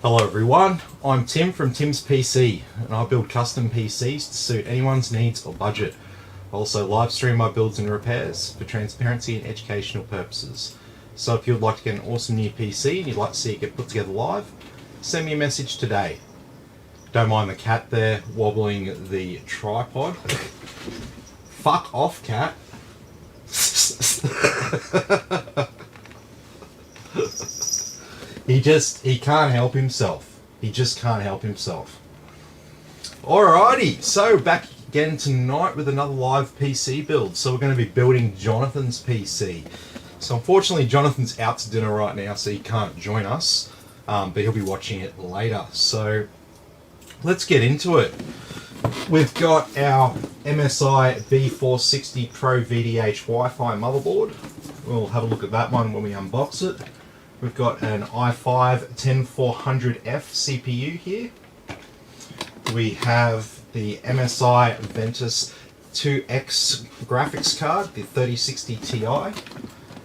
Hello everyone, I'm Tim from Tim's PC and I build custom PCs to suit anyone's needs or budget. I also live stream my builds and repairs for transparency and educational purposes. So if you'd like to get an awesome new PC and you'd like to see it get put together live, send me a message today. Don't mind the cat there wobbling the tripod. Fuck off, cat. He can't help himself. He just can't help himself. Alrighty, so back again tonight with another live PC build. So we're going to be building Jonathan's PC. So unfortunately Jonathan's out to dinner right now, so he can't join us, but he'll be watching it later. So let's get into it. We've got our MSI B460 Pro VDH Wi-Fi motherboard. We'll have a look at that one when we unbox it. We've got an i5-10400F CPU here. We have the MSI Ventus 2X graphics card, the 3060 Ti.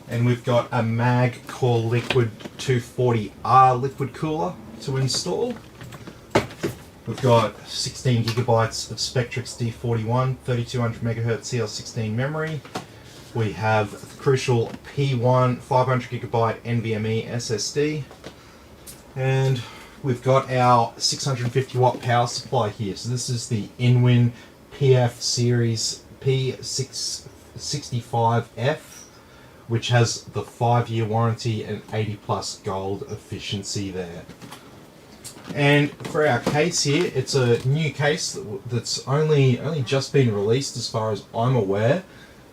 And we've got a Mag Core Liquid 240R liquid cooler to install. We've got 16 gigabytes of Spectrix D41, 3200 MHz CL16 memory. We have the crucial P1 500GB NVMe SSD, and we've got our 650 watt power supply here. So this is the InWin PF Series P665F, which has the 5-year warranty and 80 plus gold efficiency there. And for our case here, it's a new case that's only just been released as far as I'm aware.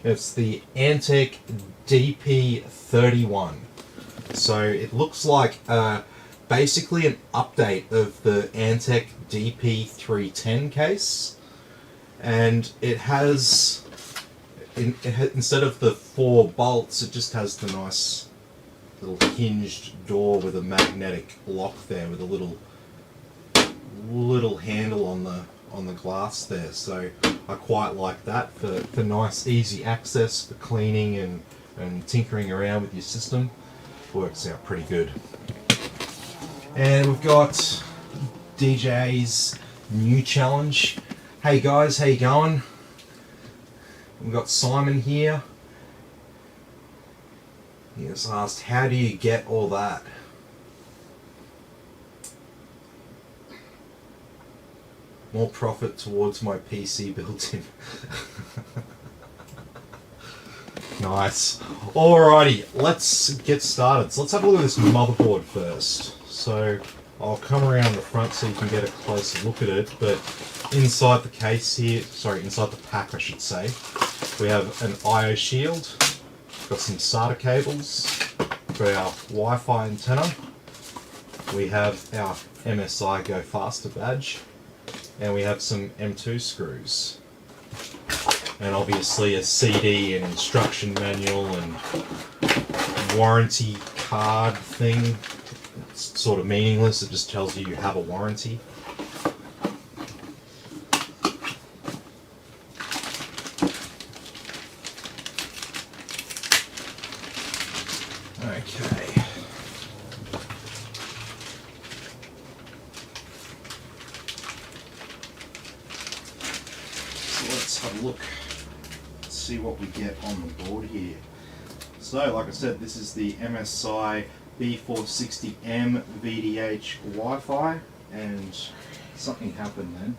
It's the Antec DP31. So it looks like basically an update of the Antec DP310 case. And it has, instead of the 4 bolts, it just has the nice little hinged door with a magnetic lock there with a little handle on the glass there. So I quite like that for nice easy access for cleaning and tinkering around with your system. Works out pretty good. And we've got DJ's new challenge. Hey guys, how you going? We've got Simon here. He has asked, how do you get all that? More profit towards my PC built-in. Nice. Alrighty, let's get started. So let's have a look at this motherboard first. So I'll come around the front so you can get a closer look at it, but inside the case here, inside the pack I should say, we have an I/O shield, got some SATA cables for our Wi-Fi antenna, we have our MSI Go Faster badge, and we have some M2 screws, and obviously a CD and instruction manual and warranty card thing. It's sort of meaningless, it just tells you have a warranty. Okay. Let's have a look, see what we get on the board here. So, like I said, this is the MSI B460M VDH Wi-Fi, and something happened then.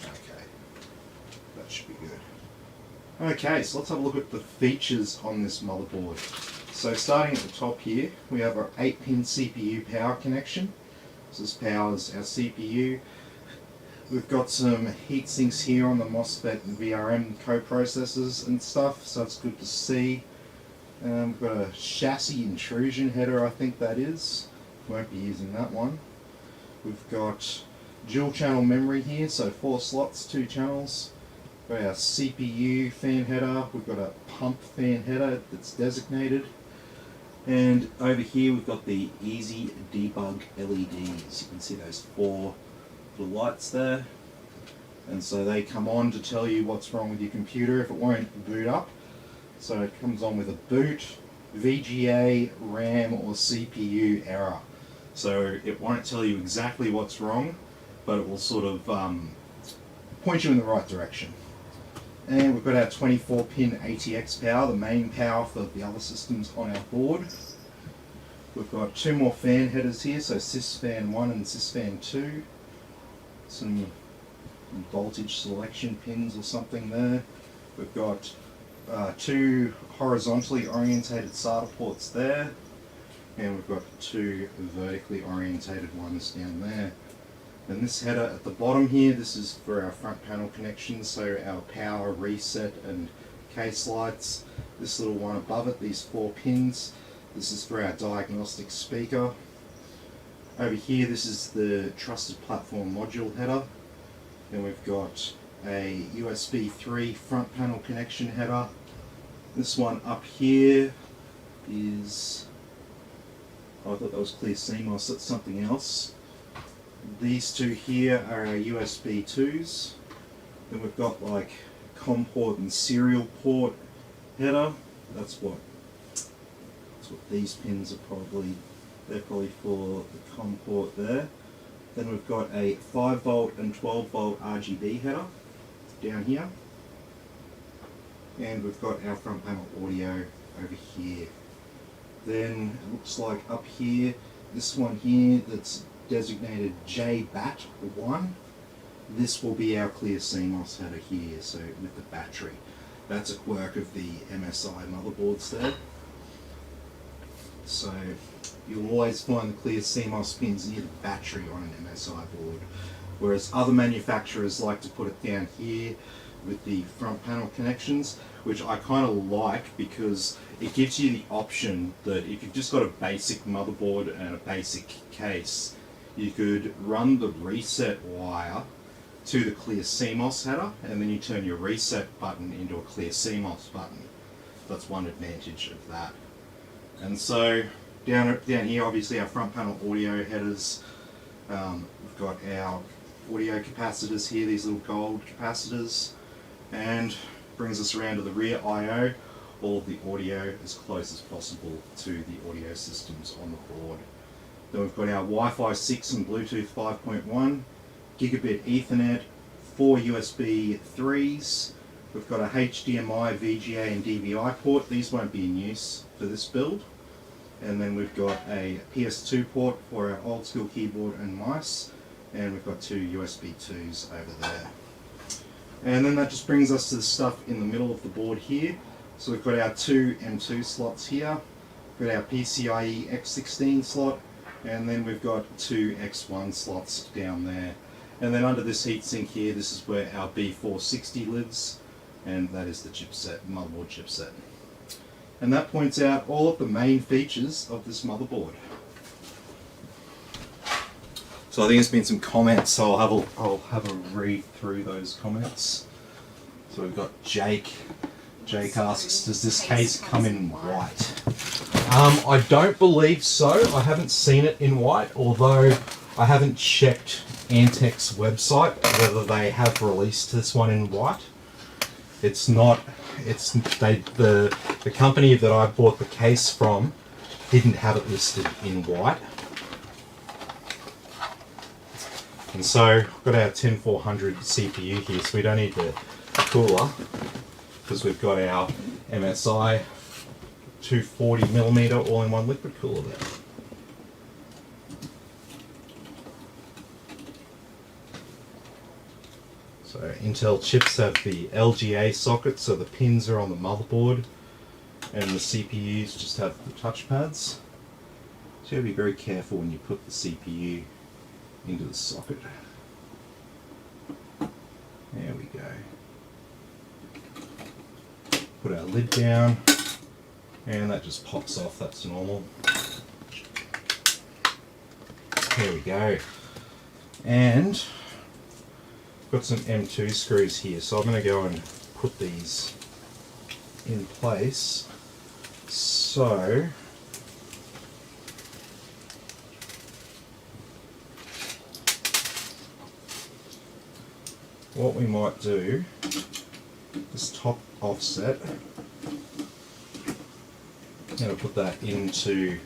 Okay, that should be good. Okay, so let's have a look at the features on this motherboard. So starting at the top here, we have our 8-pin CPU power connection. So this powers our CPU. We've got some heat sinks here on the MOSFET and VRM coprocessors and stuff, so it's good to see. We've got a chassis intrusion header, I think that is. Won't be using that one. We've got dual channel memory here, so 4 slots, 2 channels. We've got our CPU fan header, we've got a pump fan header that's designated. And over here we've got the easy debug LEDs. You can see those 4 little lights there. And so they come on to tell you what's wrong with your computer if it won't boot up. So it comes on with a boot, VGA, RAM or CPU error. So it won't tell you exactly what's wrong, but it will sort of point you in the right direction. And we've got our 24-pin ATX power, the main power for the other systems on our board. We've got 2 more fan headers here, so sysfan 1 and sysfan 2. Some voltage selection pins or something there. We've got 2 horizontally orientated SATA ports there, and we've got 2 vertically orientated ones down there. And this header at the bottom here, this is for our front panel connections, so our power, reset and case lights. This little one above it, these 4 pins, this is for our diagnostic speaker. Over here, this is the trusted platform module header. Then we've got a USB 3 front panel connection header. This one up here is, oh, I thought that was clear CMOS, that's something else. These 2 here are our USB 2s. Then we've got like COM port and serial port header. That's what these pins are probably, they're probably for the COM port there. Then we've got a 5 volt and 12 volt RGB header down here. And we've got our front panel audio over here. Then it looks like up here, this one here that's designated JBAT1. This will be our clear CMOS header here, so with the battery. That's a quirk of the MSI motherboards there. So you'll always find the clear CMOS pins near the battery on an MSI board, whereas other manufacturers like to put it down here with the front panel connections, which I kind of like because it gives you the option that if you've just got a basic motherboard and a basic case, you could run the reset wire to the clear CMOS header and then you turn your reset button into a clear CMOS button. That's one advantage of that. And so down here, obviously our front panel audio headers, we've got our audio capacitors here, these little gold capacitors, and brings us around to the rear I/O, all of the audio as close as possible to the audio systems on the board. Then we've got our Wi-Fi 6 and Bluetooth 5.1, gigabit Ethernet, 4 USB 3s, we've got a HDMI, VGA and DVI port. These won't be in use for this build. And then we've got a PS2 port for our old school keyboard and mice, and we've got 2 USB 2s over there. And then that just brings us to the stuff in the middle of the board here. So we've got our 2 M2 slots here, we've got our PCIe X16 slot, and then we've got 2 X1 slots down there. And then under this heatsink here, this is where our B460 lives, and that is the chipset, motherboard chipset. And that points out all of the main features of this motherboard. So I think there's been some comments, so I'll have a read through those comments. So we've got Jake. Jake asks, does this case come in white? I don't believe so. I haven't seen it in white, although I haven't checked Antec's website whether they have released this one in white. It's not. The company that I bought the case from didn't have it listed in white. And so we've got our 10400 CPU here, so we don't need the cooler because we've got our MSI 240mm all-in-one liquid cooler there. So Intel chips have the LGA socket, so the pins are on the motherboard, and the CPUs just have the touchpads. So you gotta be very careful when you put the CPU into the socket. There we go. Put our lid down, and that just pops off, that's normal. There we go. And got some M2 screws here, so I'm going to go and put these in place. So what we might do, this top offset, I'm going to put that into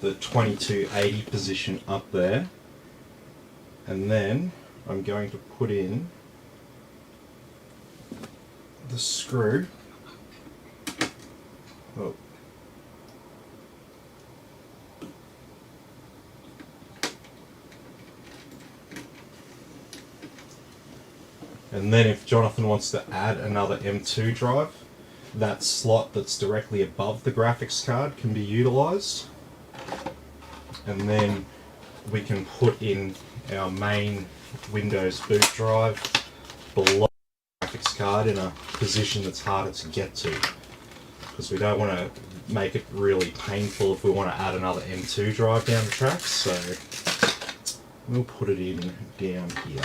the 2280 position up there, and then I'm going to put in the screw. Oh. And then if Jonathan wants to add another M2 drive, that slot that's directly above the graphics card can be utilized. And then we can put in our main Windows boot drive below the graphics card in a position that's harder to get to, because we don't want to make it really painful if we want to add another M2 drive down the track. So we'll put it in down here.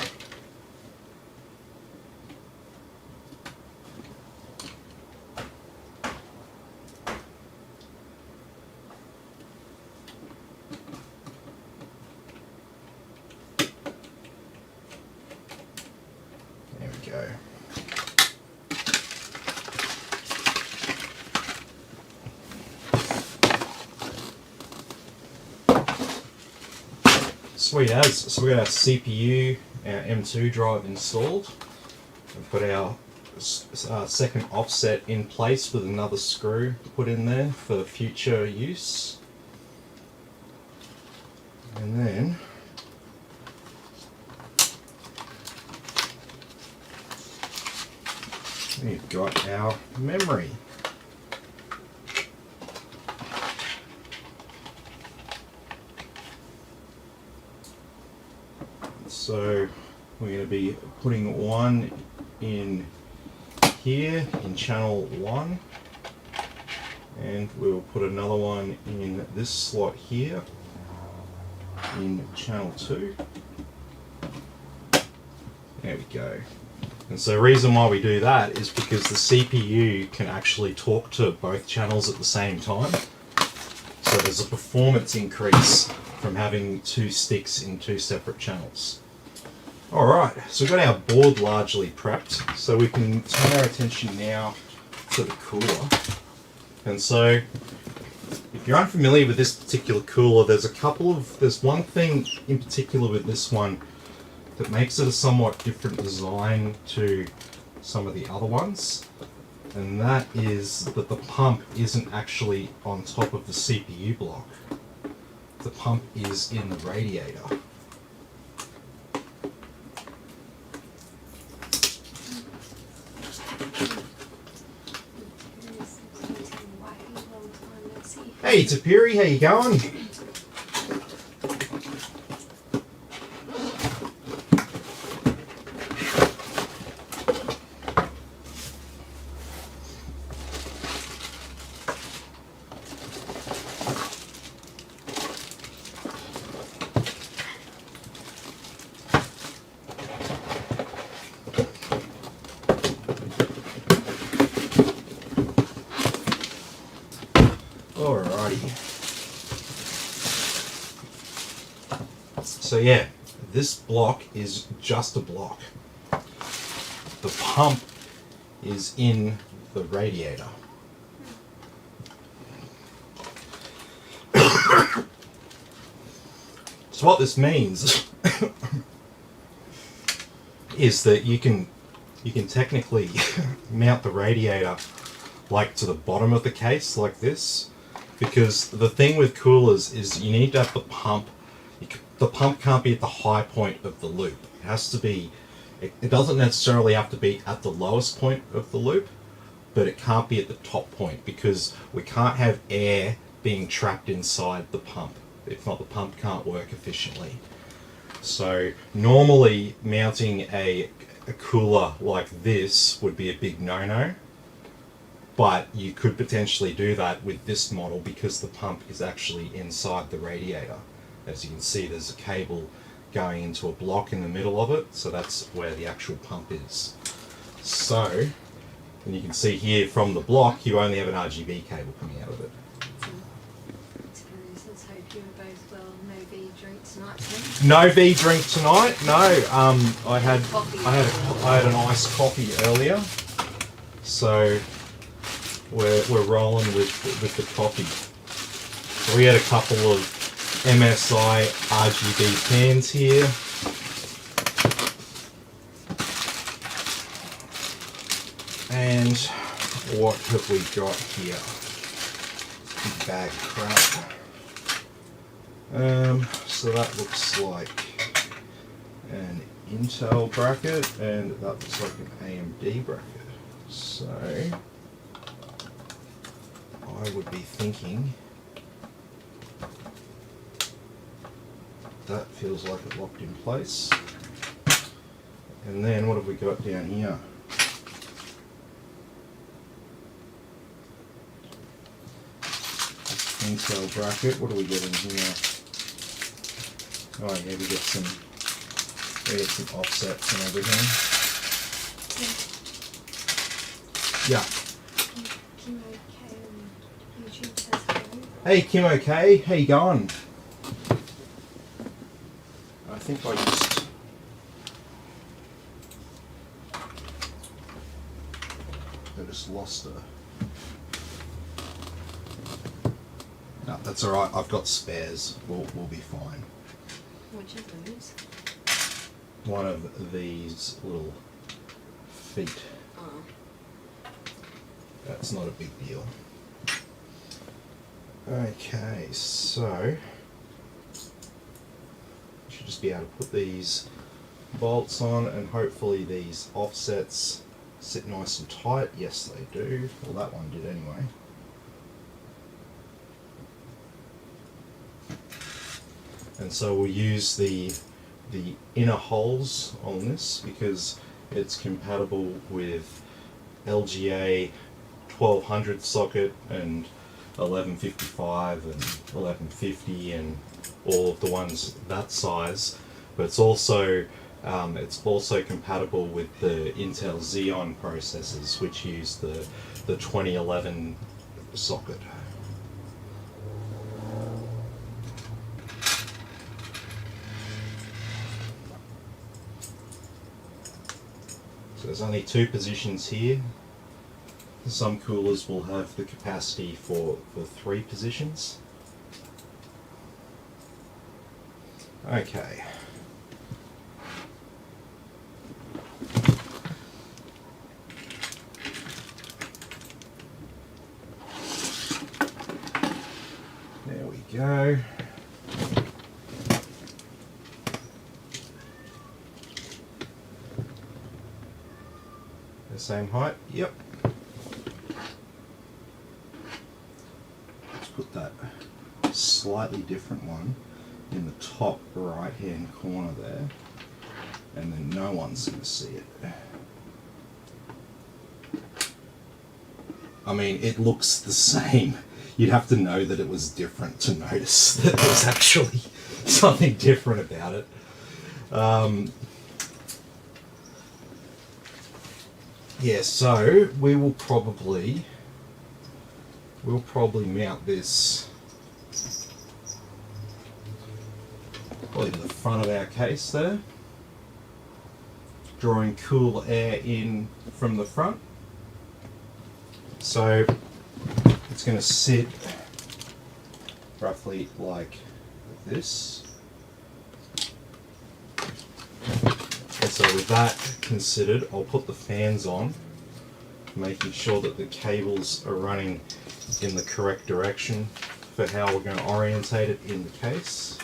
Go. Sweet as. So we got our CPU, our M2 drive installed. We've got our second offset in place with another screw put in there for future use. And then we've got our memory. So we're going to be putting one in here in channel 1, and we'll put another one in this slot here in channel 2. There we go. And so the reason why we do that is because the CPU can actually talk to both channels at the same time. So there's a performance increase from having two sticks in two separate channels. Alright, so we've got our board largely prepped, so we can turn our attention now to the cooler. And so, if you're unfamiliar with this particular cooler, there's one thing in particular with this one that makes it a somewhat different design to some of the other ones, and that is that the pump isn't actually on top of the CPU block. The pump is in the radiator. Hey Tapiri, how you going? So yeah, this block is just a block. The pump is in the radiator. So what this means is that you can technically mount the radiator like to the bottom of the case like this, because the thing with coolers is you need to have the pump. The pump can't be at the high point of the loop. It has to be, it doesn't necessarily have to be at the lowest point of the loop, but it can't be at the top point, because we can't have air being trapped inside the pump. If not, the pump can't work efficiently. So normally mounting a cooler like this would be a big no-no, but you could potentially do that with this model because the pump is actually inside the radiator. As you can see, there's a cable going into a block in the middle of it, so that's where the actual pump is. So, and you can see here from the block, you only have an RGB cable coming out of it. Let's hope you were both well, no V drink tonight. No V drink tonight. No, I had an iced coffee earlier, so we're rolling with the coffee. So we had a couple of MSI RGB fans here. And what have we got here? Big bag of crap. So that looks like an Intel bracket, and that looks like an AMD bracket. So I would be thinking that feels like it locked in place. And then what have we got down here? Intel bracket. What do we get in here? Oh yeah, we get some offsets and everything. Yeah. Kim OK on YouTube says hello. Hey Kim OK, how you going? I think I just lost her. No, that's all right. I've got spares. We'll be fine. Which of those? One of these little feet. Oh. That's not a big deal. Okay, so should just be able to put these bolts on, and hopefully these offsets sit nice and tight. Yes, they do. Well, that one did anyway. And so we'll use the inner holes on this because it's compatible with LGA 1200 socket and 1155 and 1150 and all of the ones that size, but it's also compatible with the Intel Xeon processors, which use the 2011 socket. So there's only two positions here. Some coolers will have the capacity for 3 positions. Okay. There we go. The same height? Yep. Let's put that slightly different one in the top right hand corner there, and then no one's going to see it. I mean, it looks the same. You'd have to know that it was different to notice that there's actually something different about it. Yeah, so we'll probably mount this probably to the front of our case there, drawing cool air in from the front. So it's going to sit roughly like this. And so with that considered, I'll put the fans on, making sure that the cables are running in the correct direction for how we're going to orientate it in the case.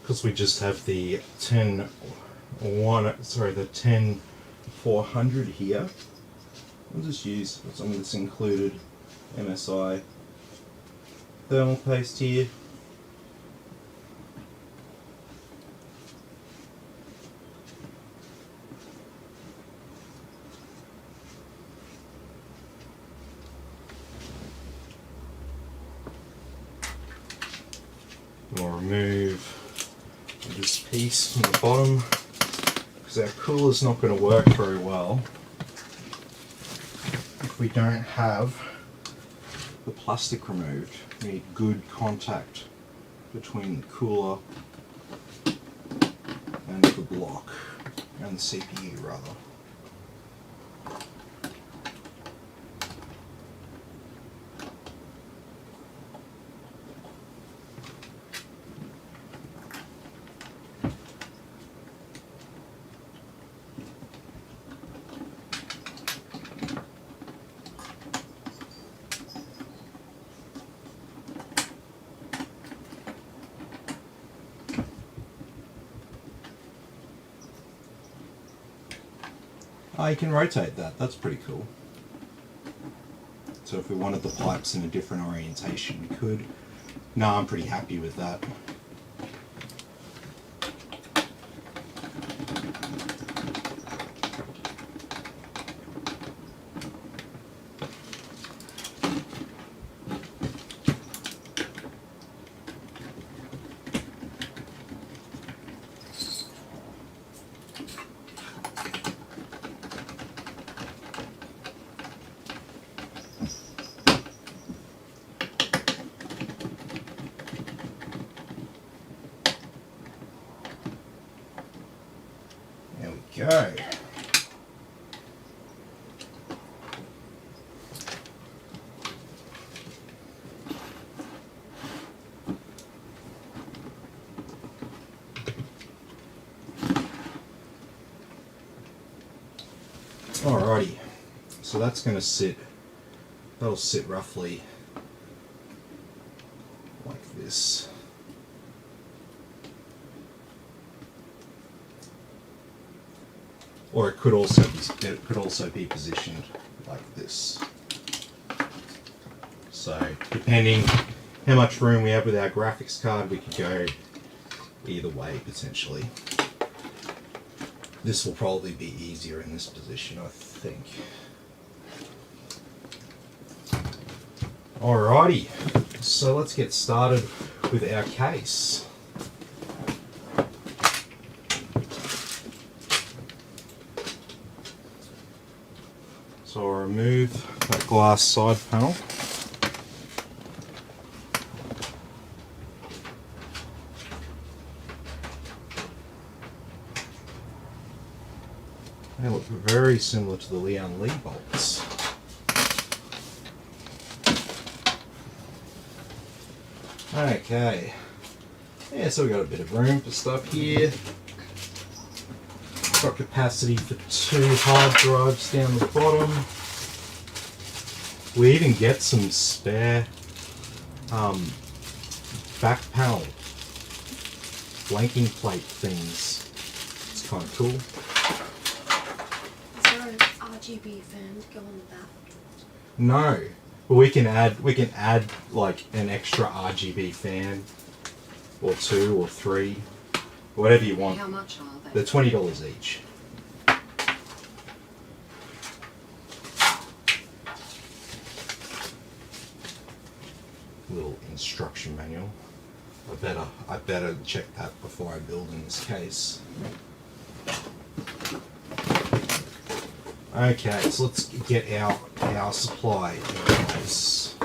because we just have the 10400 here. I'll just use some of this included MSI thermal paste here. We'll remove this piece from the bottom because our cooler's not going to work very well if we don't have the plastic removed. We need good contact between the cooler and the block, and the CPU rather. Oh, you can rotate that, that's pretty cool. So if we wanted the pipes in a different orientation, we could. No, I'm pretty happy with that. Go. Alrighty, so that's going to sit, that'll sit roughly like this. Or it could also be positioned like this. So depending how much room we have with our graphics card, we could go either way potentially. This will probably be easier in this position, I think. Alrighty, so let's get started with our case. So I'll remove that glass side panel. They look very similar to the Leon Lee bolts. Okay. Yeah, so we've got a bit of room for stuff here. Got capacity for 2 hard drives down the bottom. We even get some spare back panel blanking plate things. It's kind of cool. Is there an RGB fan to go on the back? No, but we can add like an extra RGB fan, or 2 or 3, whatever you want. How much are they? They're $20 each. Little instruction manual. I better check that before I build in this case. Okay, so let's get our power supply in place.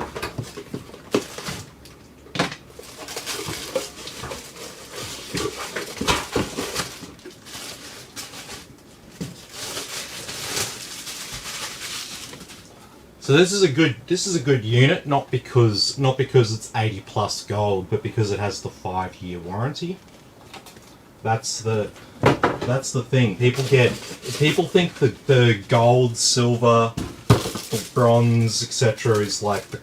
So this is a good unit, not because it's 80 plus gold, but because it has the 5-year warranty. That's the thing. People think that the gold, silver, bronze, etc. is like the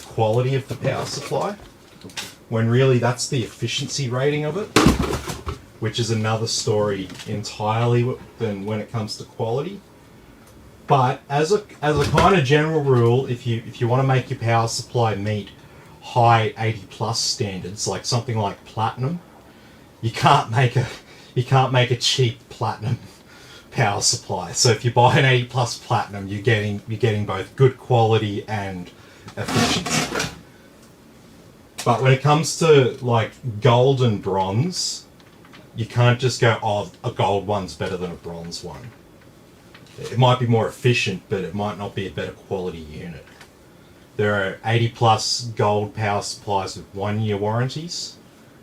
quality of the power supply. when really that's the efficiency rating of it, which is another story entirely than when it comes to quality. But as a kind of general rule, if you want to make your power supply meet high 80 plus standards, like something like platinum, you can't make a cheap platinum power supply. So if you buy an 80 plus platinum, you're getting both good quality and efficiency. But when it comes to like gold and bronze, you can't just go, oh, a gold one's better than a bronze one. It might be more efficient, but it might not be a better quality unit. There are 80 plus gold power supplies with 1 year warranties,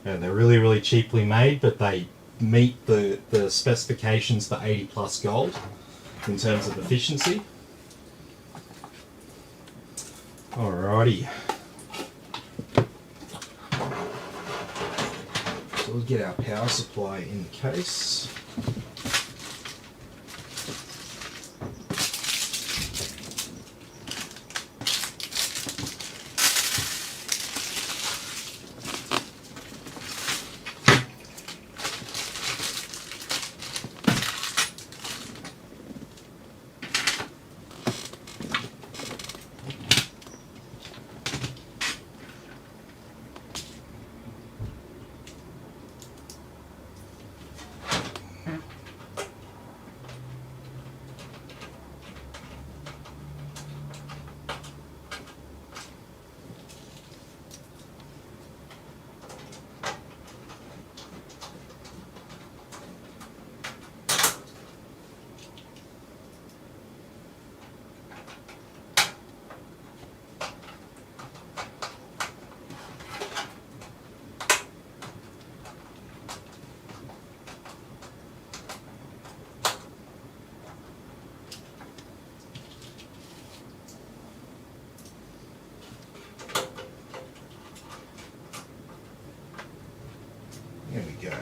and they're really, really cheaply made, but they meet the specifications for 80 plus gold in terms of efficiency. Alrighty. So we'll get our power supply in the case. There we go.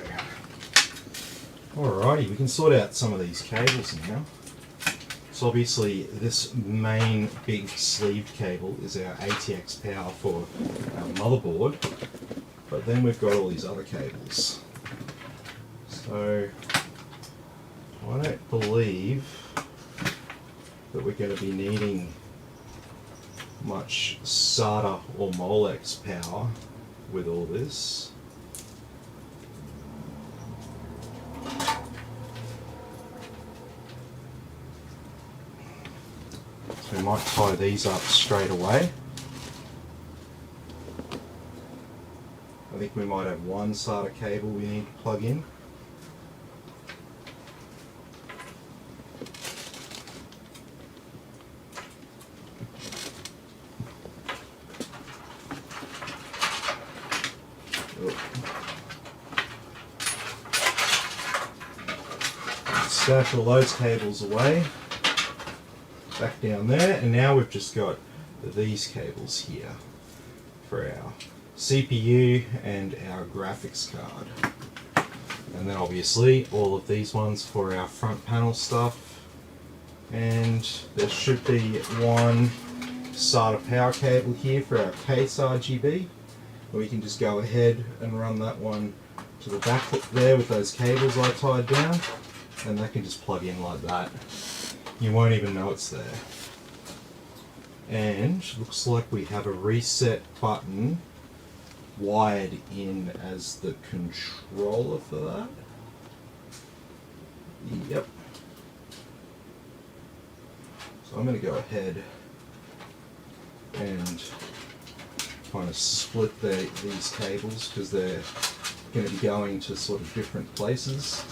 Alrighty, we can sort out some of these cables now. So obviously this main big sleeved cable is our RTX power for our motherboard, but then we've got all these other cables. So I don't believe that we're going to be needing much SATA or Molex power with all this. So we might tie these up straight away. I think we might have one SATA cable we need to plug in. Stash all those cables away, back down there, and now we've just got these cables here for our CPU and our graphics card. And then obviously all of these ones for our front panel stuff. And there should be one SATA power cable here for our case RGB. We can just go ahead and run that one to the back there with those cables I tied down, and that can just plug in like that. You won't even know it's there. And looks like we have a reset button wired in as the controller for that. Yep. So I'm going to go ahead and kind of split these cables because they're going to be going to sort of different places.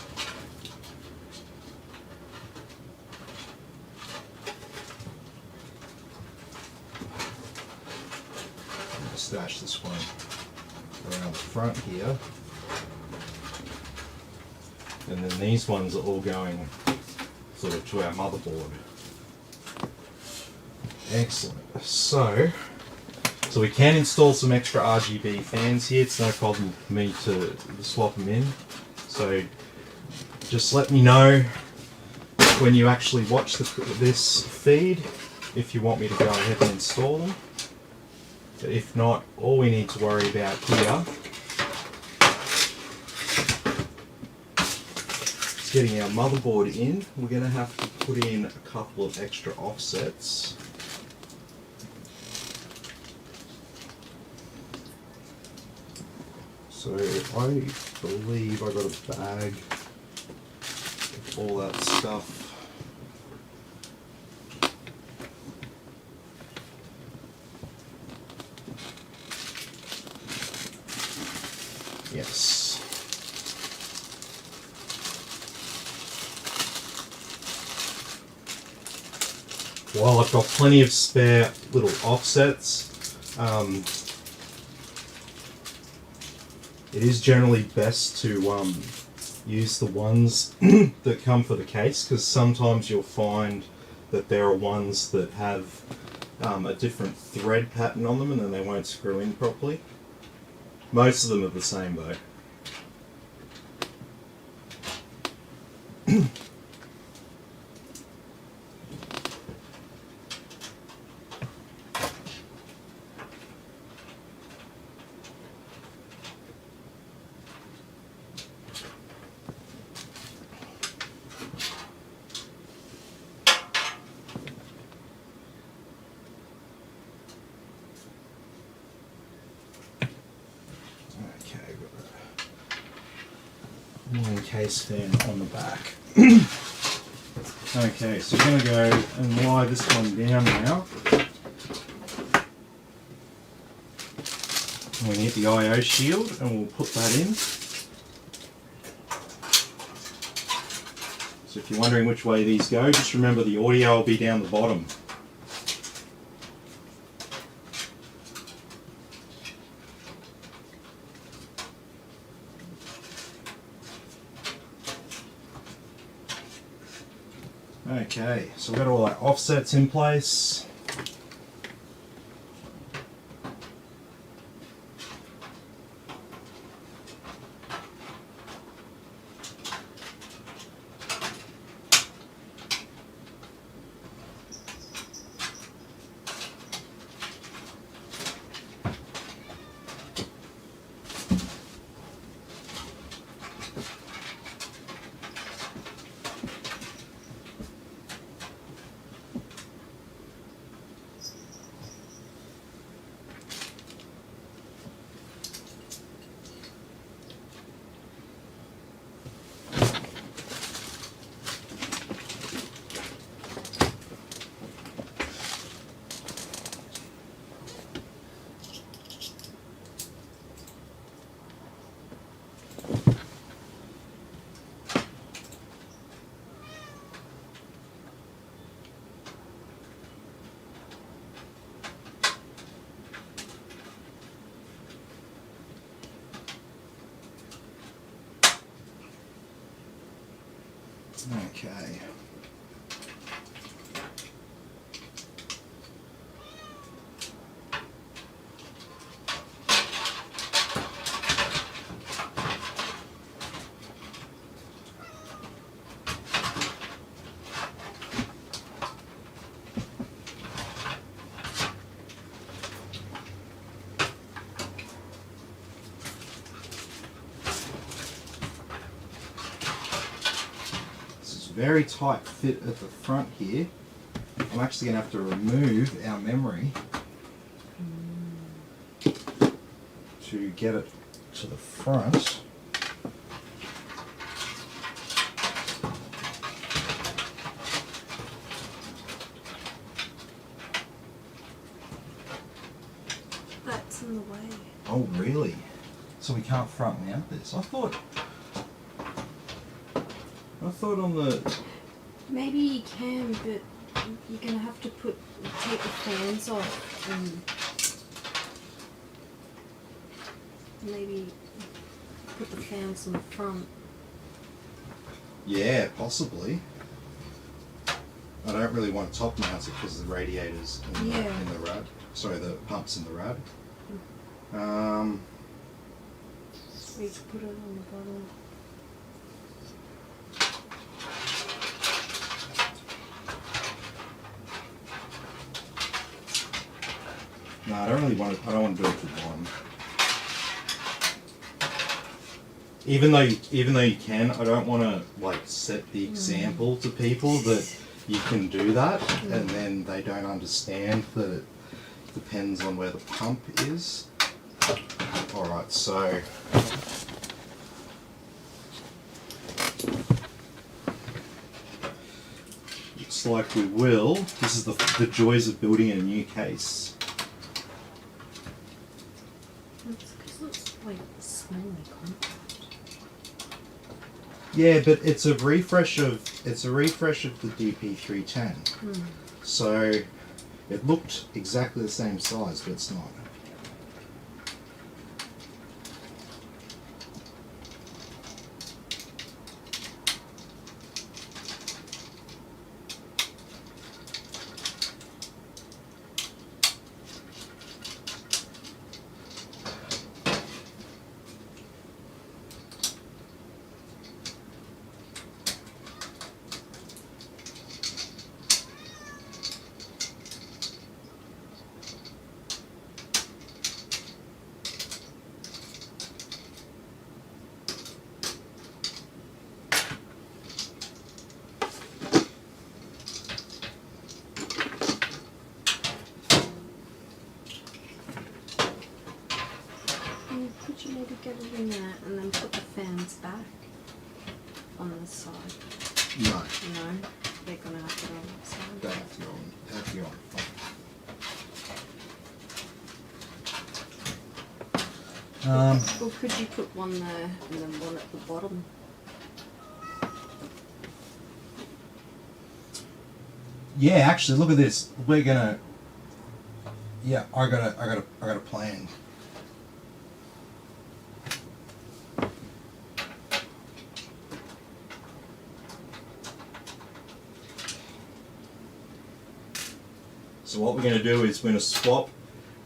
Stash this one around the front here, and then these ones are all going sort of to our motherboard. Excellent. So we can install some extra RGB fans here. It's no problem for me to swap them in. So just let me know when you actually watch this feed if you want me to go ahead and install them. But if not, all we need to worry about here is getting our motherboard in. We're going to have to put in a couple of extra offsets. So I believe I got a bag of all that stuff. Yes. While I've got plenty of spare little offsets, it is generally best to use the ones that come for the case, because sometimes you'll find that there are ones that have a different thread pattern on them and then they won't screw in properly. Most of them are the same though. One case fan on the back. Okay, so we're going to go and lie this one down now. And we get the I/O shield and we'll put that in. So if you're wondering which way these go, just remember the audio will be down the bottom. Okay, so we've got all our offsets in place. Okay. Very tight fit at the front here. I'm actually going to have to remove our memory to get it to the front. That's in the way. Oh really? So we can't front mount this? I thought on the... Maybe you can, but you're gonna have to take the fans off and maybe put the fans in the front. Yeah, possibly. I don't really want to top mount it because the radiators in the rad. Sorry, the pumps in the rad. We could put it on the bottom. No, I don't really want to. I don't want to do it to the bottom. Even though you can, I don't want to like set the example to people that you can do that, and then they don't understand that it depends on where the pump is. All right, so. Looks like we will. This is the joys of building a new case. That's because it's like slightly compact. Yeah, but it's a refresh of the DP310. So it looked exactly the same size, but it's not. Could you maybe get it in there and then put the fans back on the side? No. No, they're gonna have to go on the side. They have to go on. They have to go on. Or could you put one there and then one at the bottom? Yeah, actually, look at this. We're gonna. Yeah, I got a plan. So what we're going to do is we're going to swap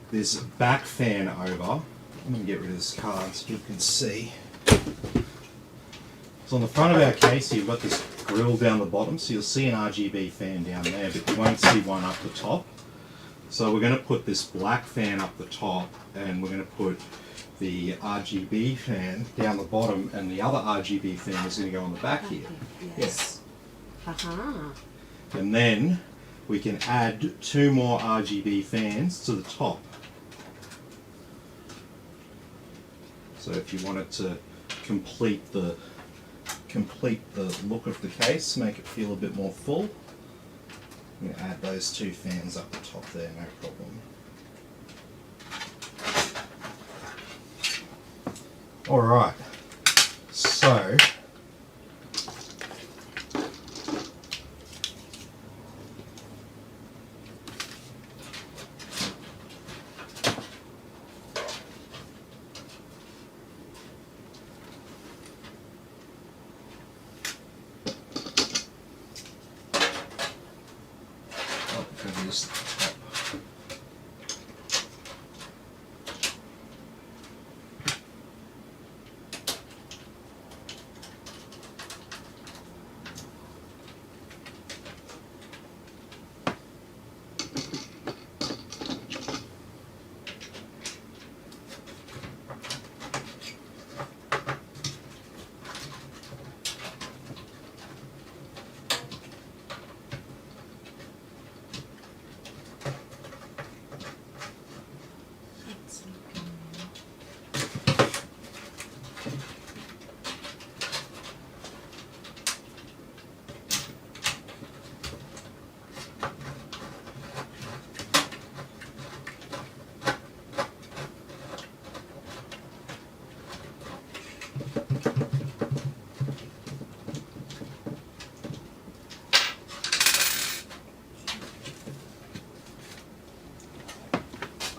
this back fan over. I'm going to get rid of this card so you can see. So on the front of our case here, we've got this grill down the bottom, so you'll see an RGB fan down there, but you won't see one up the top. So we're going to put this black fan up the top, and we're going to put the RGB fan down the bottom, and the other RGB fan is going to go on the back here. Yes. Haha. And then we can add 2 more RGB fans to the top. So if you wanted to complete the look of the case, make it feel a bit more full, I'm going to add those 2 fans up the top there, no problem. Alright, so is the top.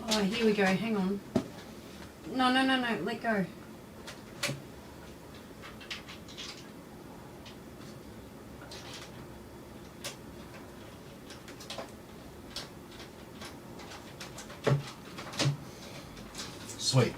Oh, here we go. Hang on. No, let go. Sweet.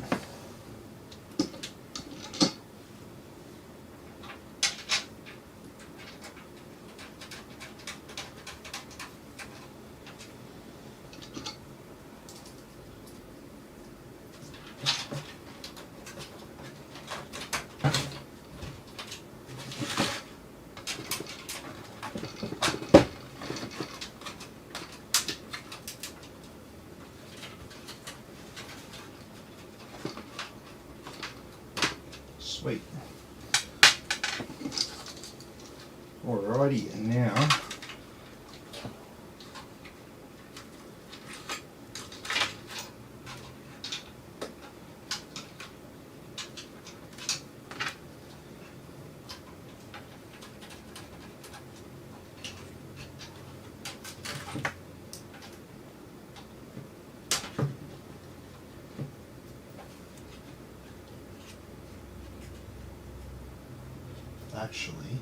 Sweet. Alrighty, and now actually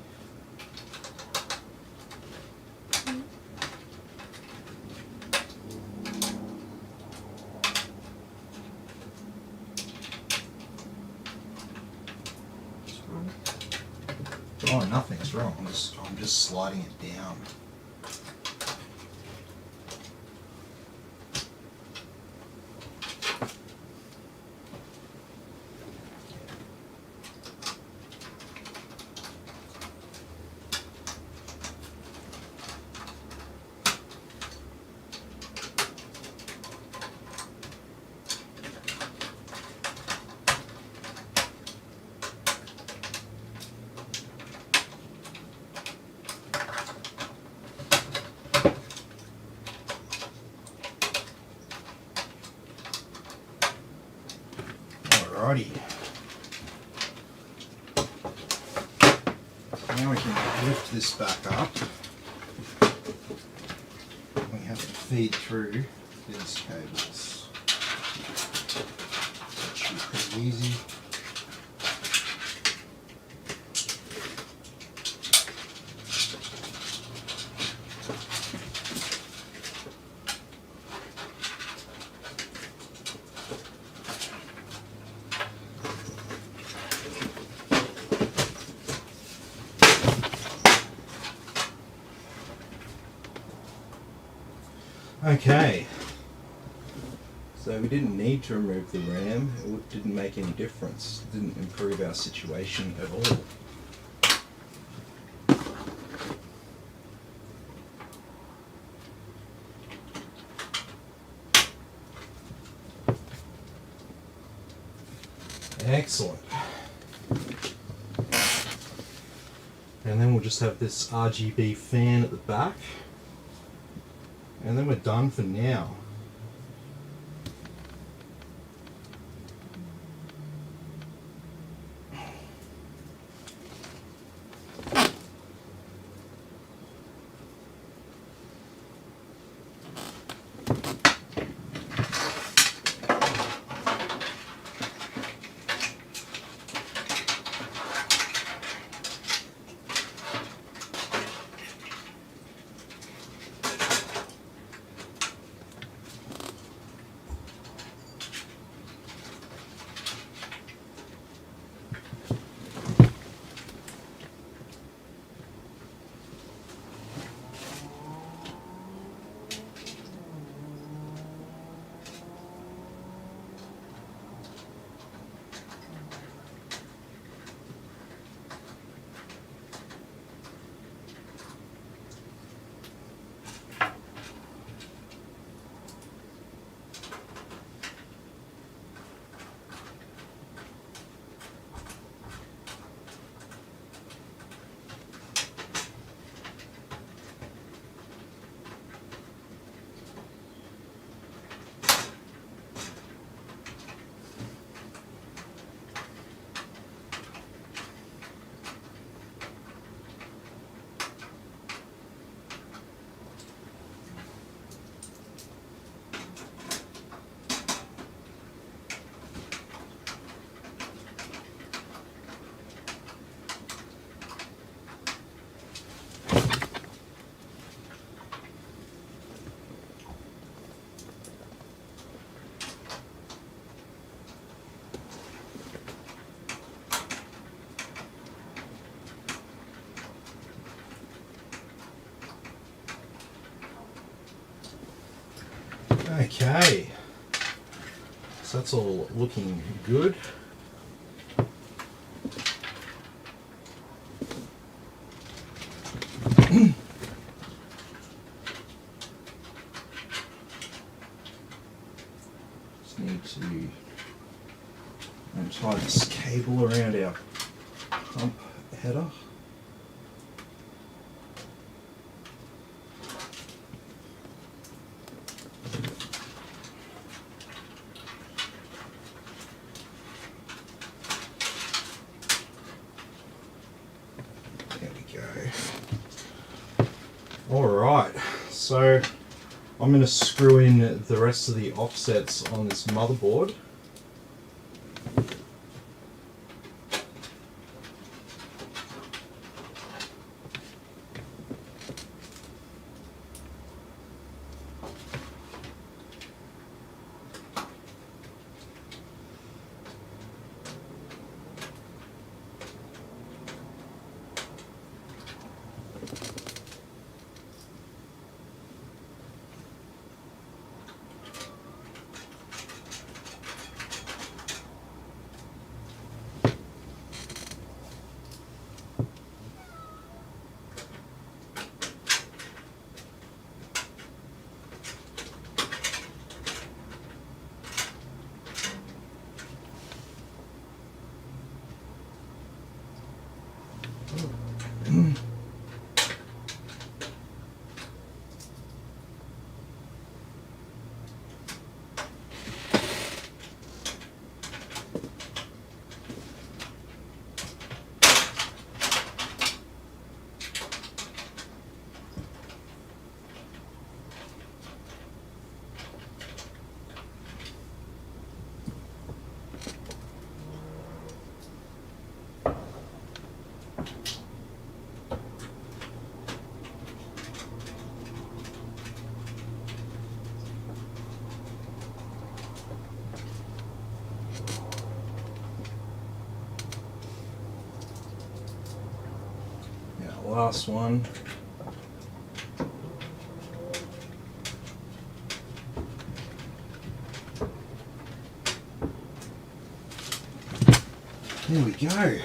oh, nothing's wrong. I'm just sliding it down. Alrighty. Now we can lift this back up. We have to feed through these cables. That should be pretty easy. Okay, so we didn't need to remove the RAM. It didn't make any difference. It didn't improve our situation at all. Excellent. And then we'll just have this RGB fan at the back. And then we're done for now. Okay, so that's all looking good. cable around our pump header. There we go. Alright, so I'm going to screw in the rest of the offsets on this motherboard. Last one. There we go.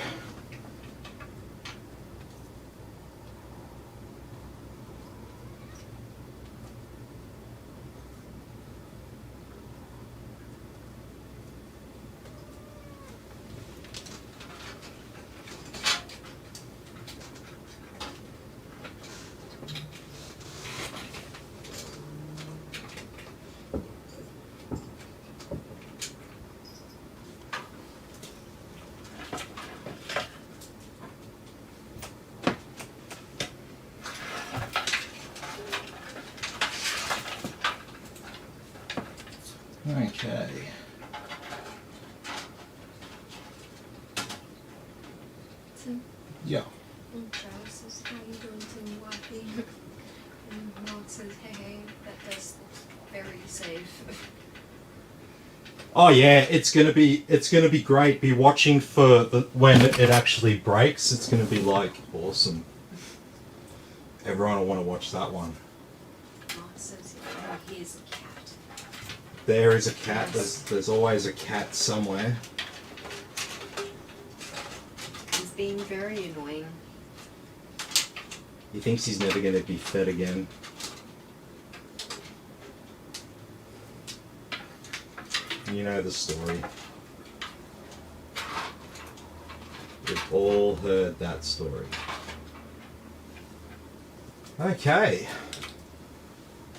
Okay. Tim, Yeah. Travis says, how you doing, Tim Wappy? And Mark says, hey, that does look very safe. Oh yeah, it's gonna be great. Be watching for when it actually breaks. It's gonna be like awesome. Everyone will want to watch that one. Mark says, oh, here's a cat. There is a cat. Yes. There's always a cat somewhere. He's being very annoying. He thinks he's never going to be fed again. You know the story. We've all heard that story. Okay.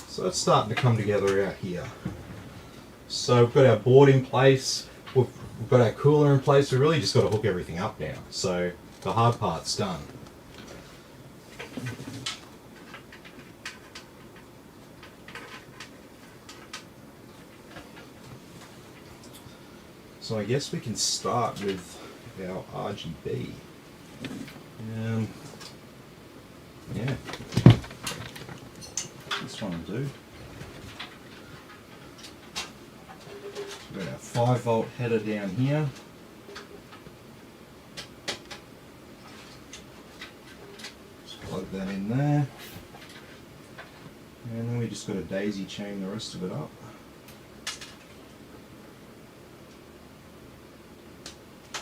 So it's starting to come together out here. So we've got our board in place, we've got our cooler in place, we really just got to hook everything up now. So the hard part's done. So I guess we can start with our RGB. Yeah. This one will do. We've got our 5-volt header down here. Just plug that in there. And then we just got to daisy chain the rest of it up.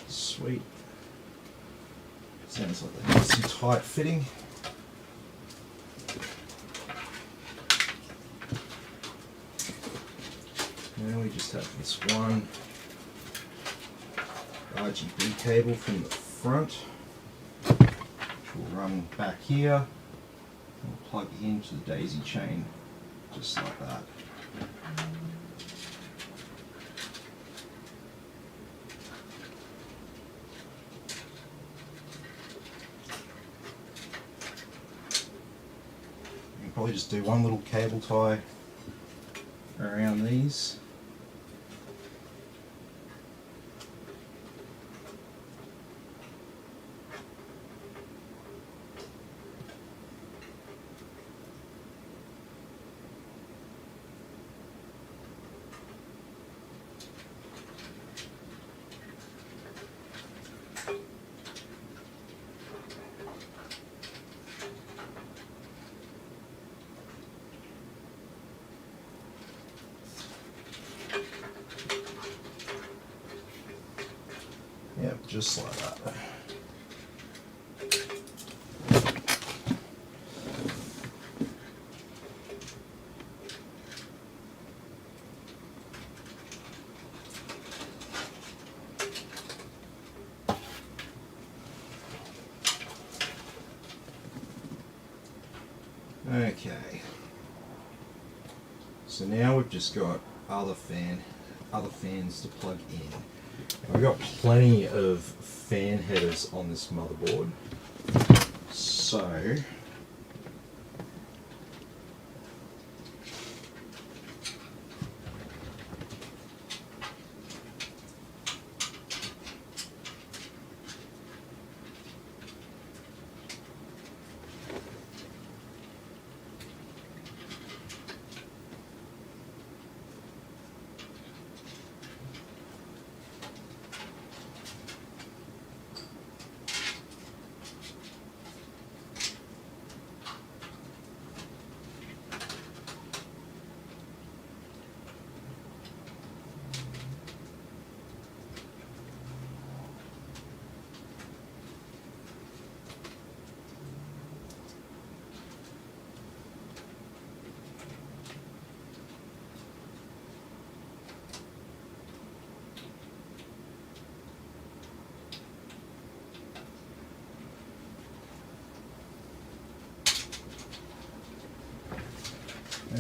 Sweet. Sounds like they have some tight fitting. And we just have this one RGB cable from the front, which will run back here. We'll plug into the daisy chain just like that. You can probably just do one little cable tie around these. Yep, just like that. Okay. So now we've just got other fans to plug in. We've got plenty of fan headers on this motherboard. So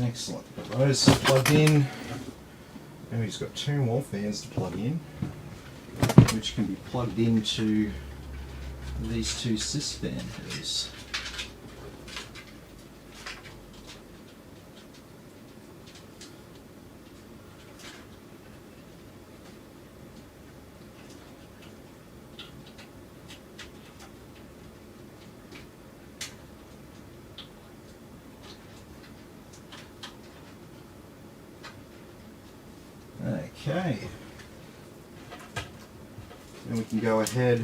excellent. Got those plugged in. And we've just got two more fans to plug in, which can be plugged into these two sys fan headers. Okay, then we can go ahead,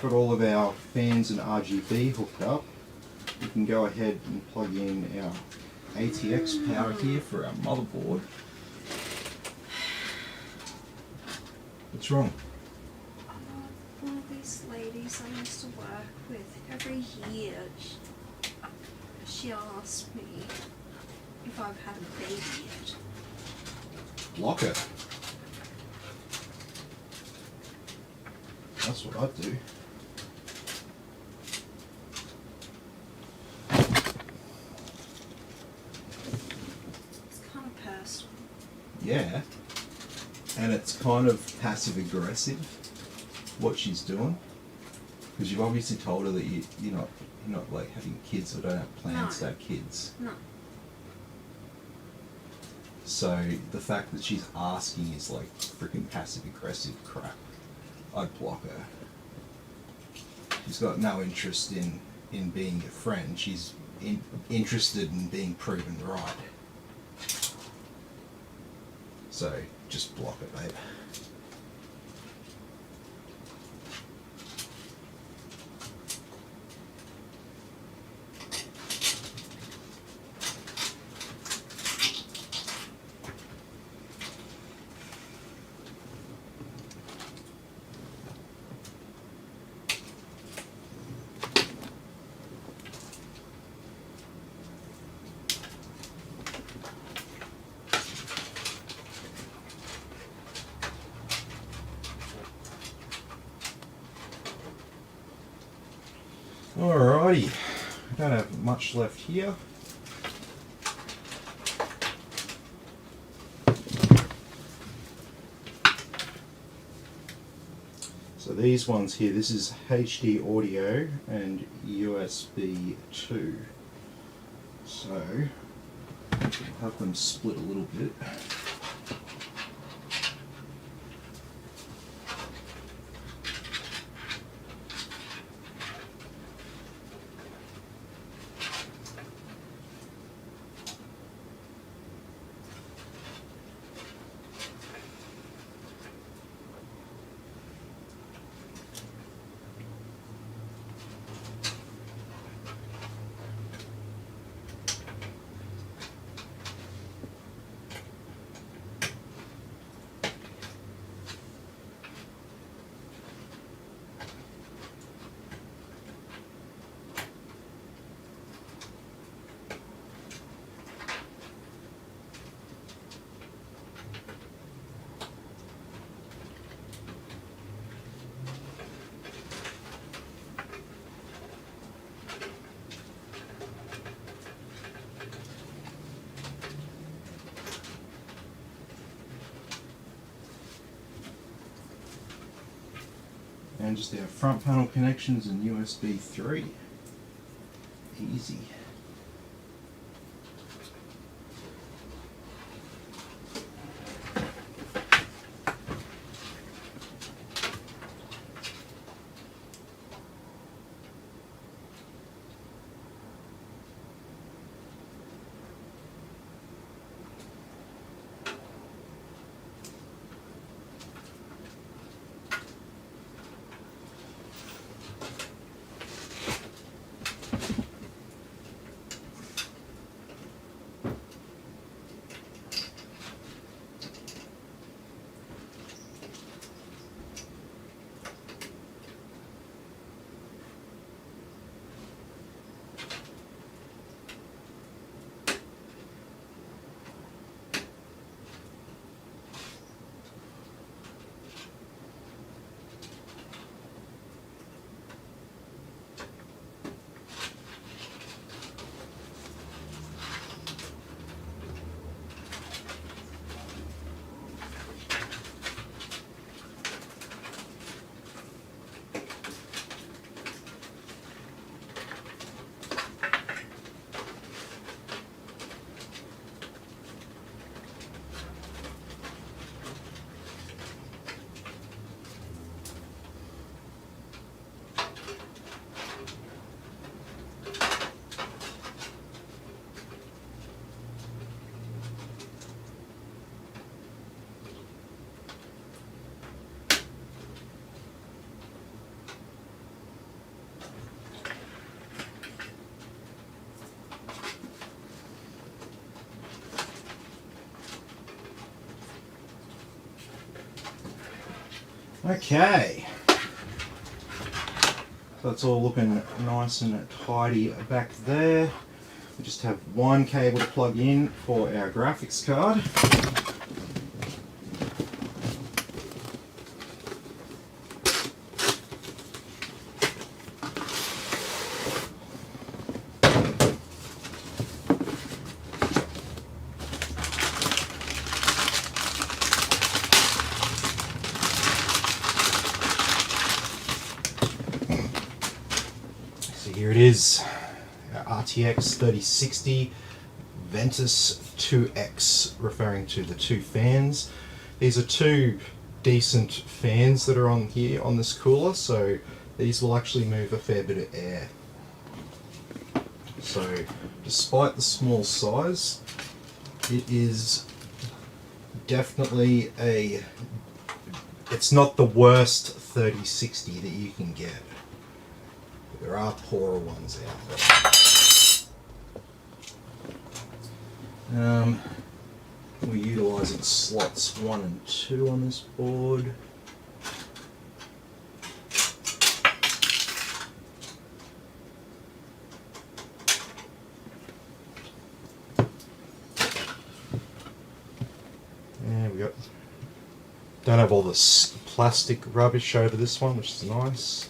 got all of our fans and RGB hooked up. We can go ahead and plug in our ATX power here for our motherboard. What's wrong? One of these ladies I used to work with, every year she asked me if I've had a baby yet. Block it. That's what I'd do. It's kind of personal. Yeah. And it's kind of passive aggressive what she's doing. Because you've obviously told her that you're not like having kids or don't have plans to have kids. No. So the fact that she's asking is like freaking passive aggressive crap. I'd block her. She's got no interest in being your friend. She's interested in being proven right. So just block it, babe. Alrighty, I don't have much left here. So these ones here, this is HD audio and USB 2. So I'll have them split a little bit. And just our front panel connections and USB 3. Easy. Okay, so it's all looking nice and tidy back there. We just have one cable to plug in for our graphics card. Here it is, our RTX 3060 Ventus 2X, referring to the two fans. These are two decent fans that are on here on this cooler, so these will actually move a fair bit of air. So despite the small size, it is definitely it's not the worst 3060 that you can get. There are poorer ones out there. We're utilising slots 1 and 2 on this board. There we go. Don't have all this plastic rubbish over this one, which is nice.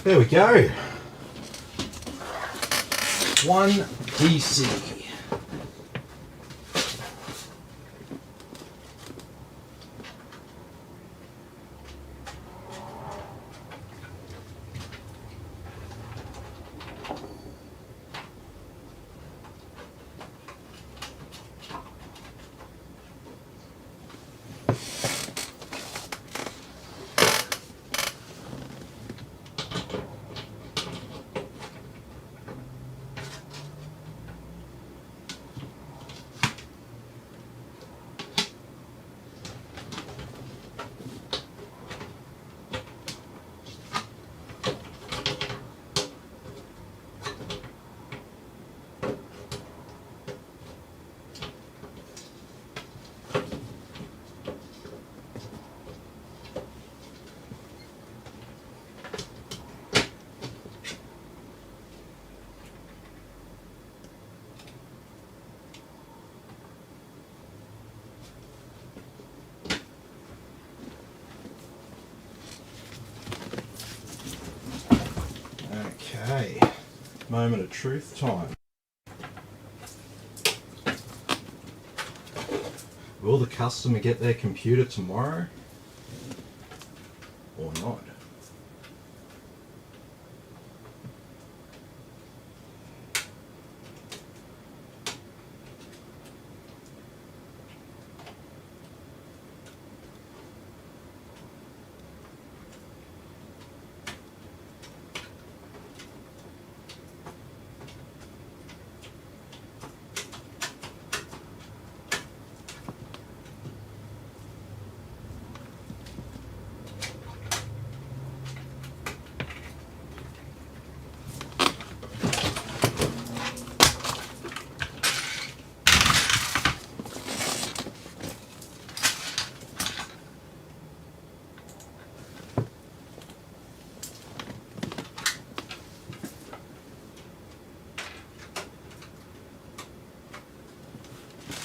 There we go. One DC. Okay, moment of truth time. Will the customer get their computer tomorrow or not?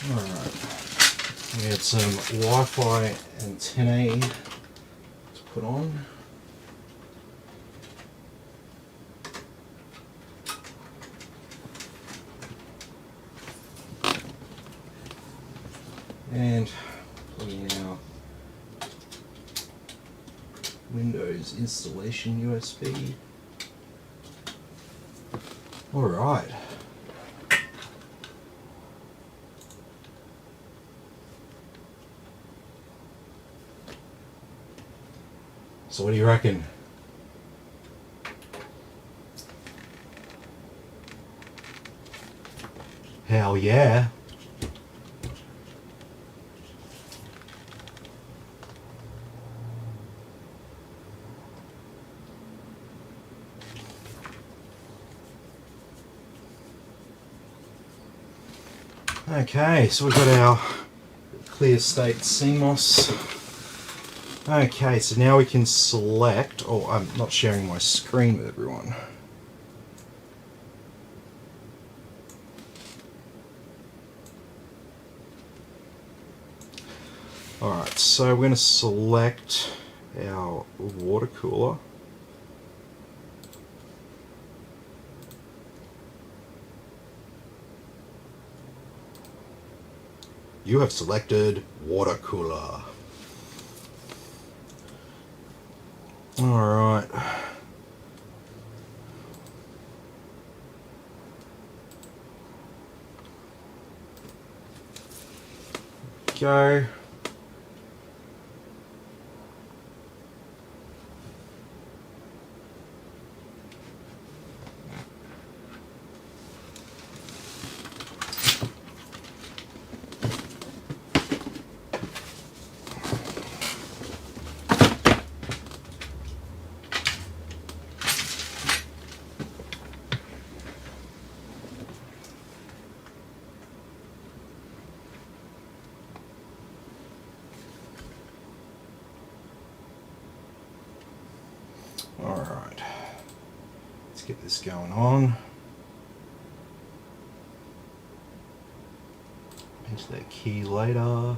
Alright, we had some Wi-Fi antennae to put on. And putting in our Windows installation USB. Alright. So what do you reckon? Hell yeah. Okay, so we've got our clear state CMOS. Okay, so now we can select, oh, I'm not sharing my screen with everyone. Alright, so we're going to select our water cooler. You have selected water cooler. Alright, go. Alright, let's get this going on. Enter that key later.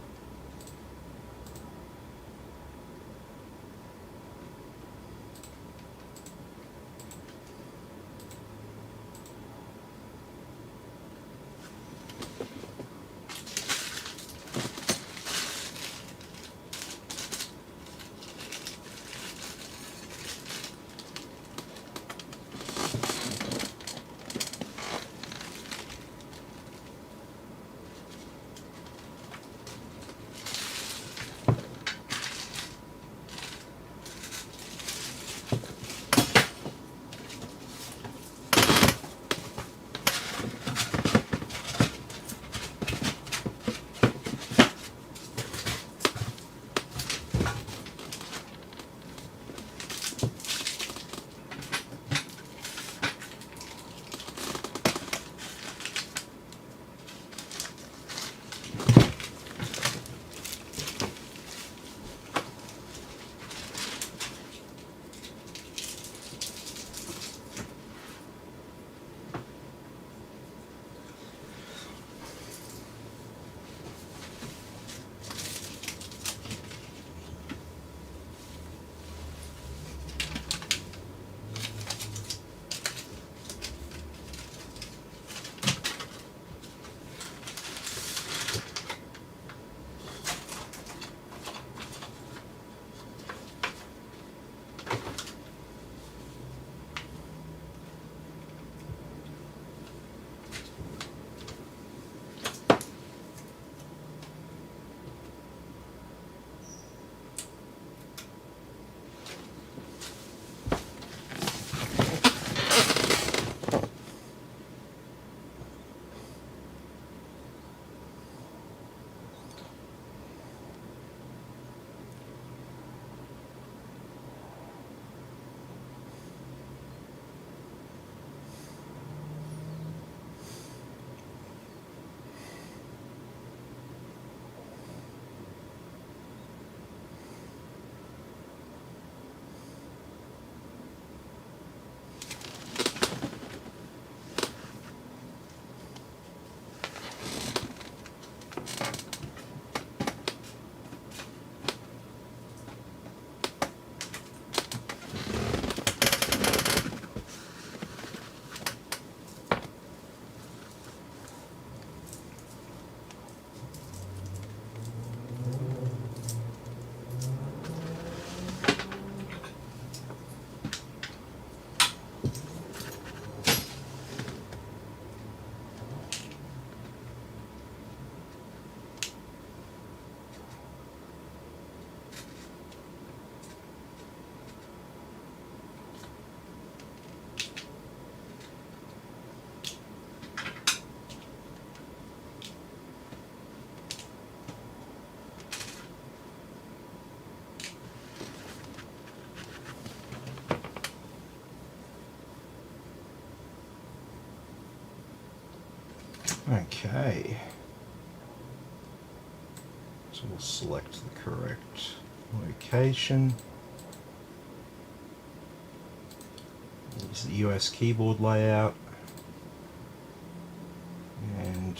Okay. So we'll select the correct location. Use the US keyboard layout. And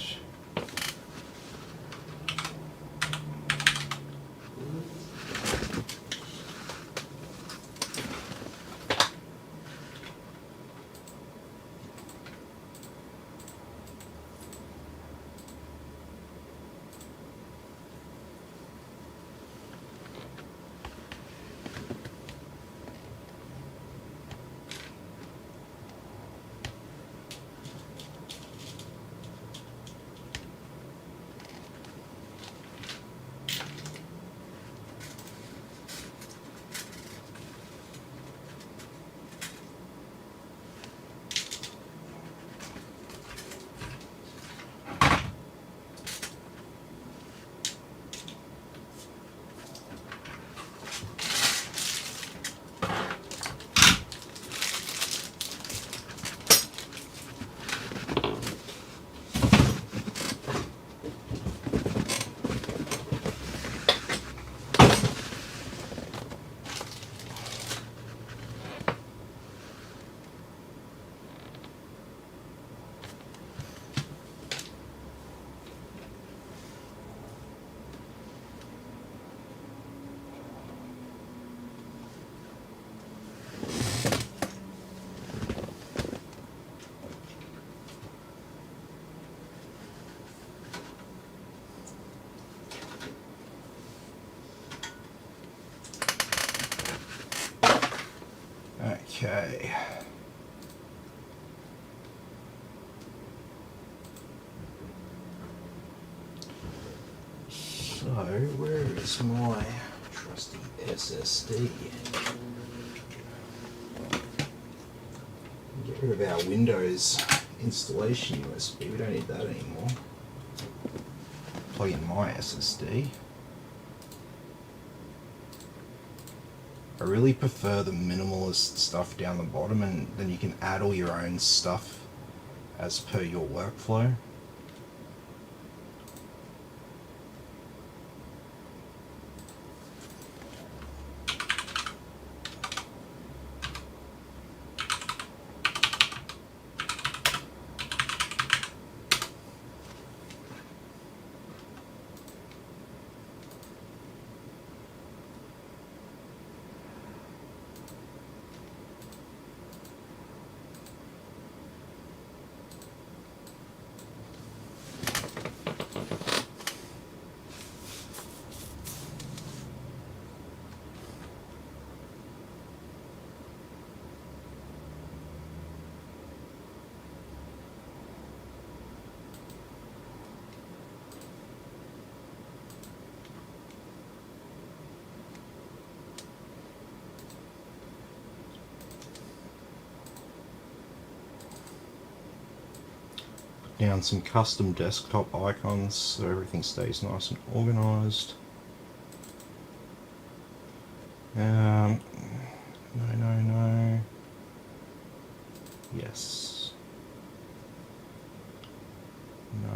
Okay. So, where is my trusty SSD? Get rid of our Windows installation USB, we don't need that anymore. Plug in my SSD. I really prefer the minimalist stuff down the bottom, and then you can add all your own stuff as per your workflow. Down some custom desktop icons so everything stays nice and organized. No. Yes. No.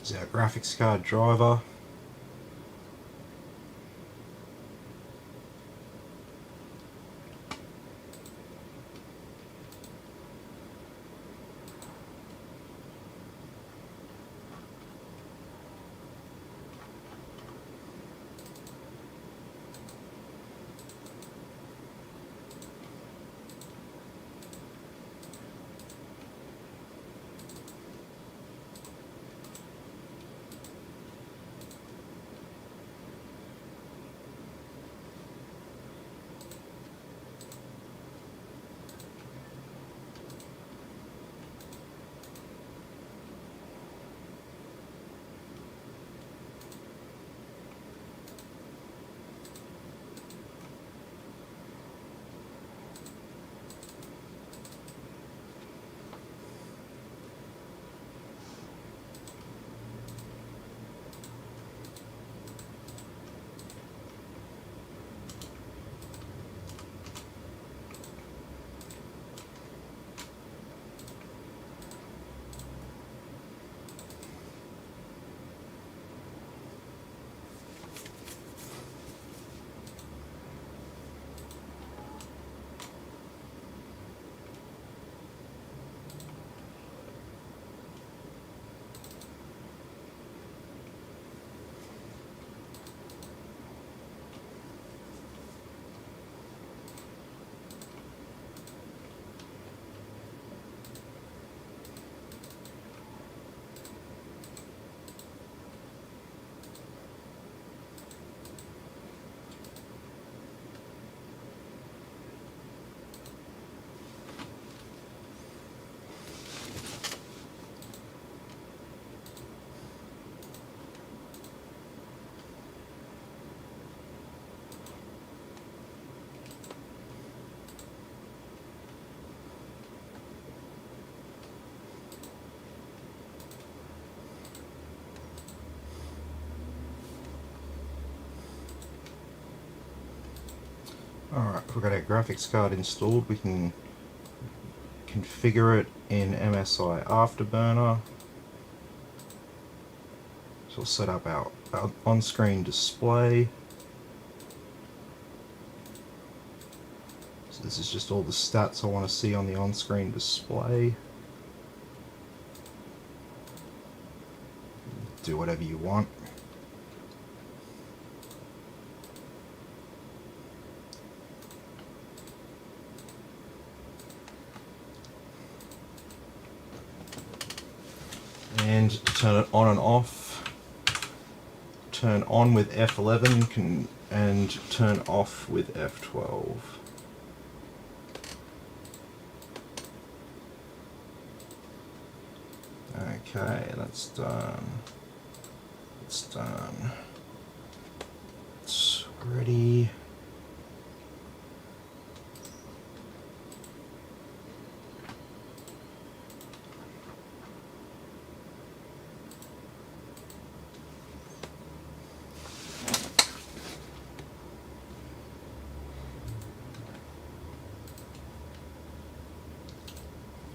This is our graphics card driver. Alright, we've got our graphics card installed. We can configure it in MSI Afterburner. So we'll set up our on-screen display. So this is just all the stats I want to see on the on-screen display. Do whatever you want. And turn it on and off. Turn on with F11 and turn off with F12. Okay, that's done. It's done. It's ready.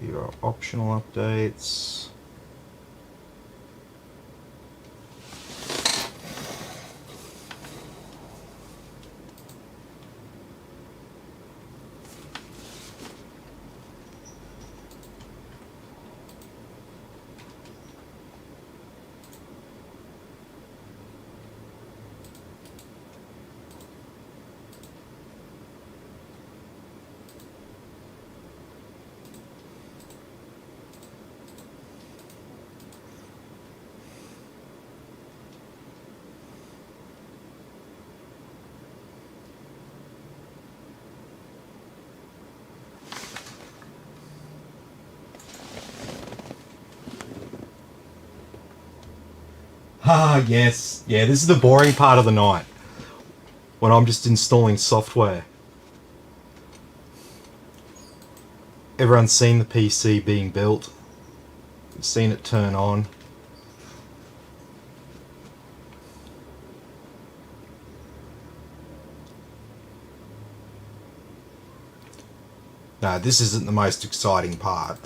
Your optional updates. Ah, yes. Yeah, this is the boring part of the night. When I'm just installing software. Everyone's seen the PC being built. You've seen it turn on. No, this isn't the most exciting part.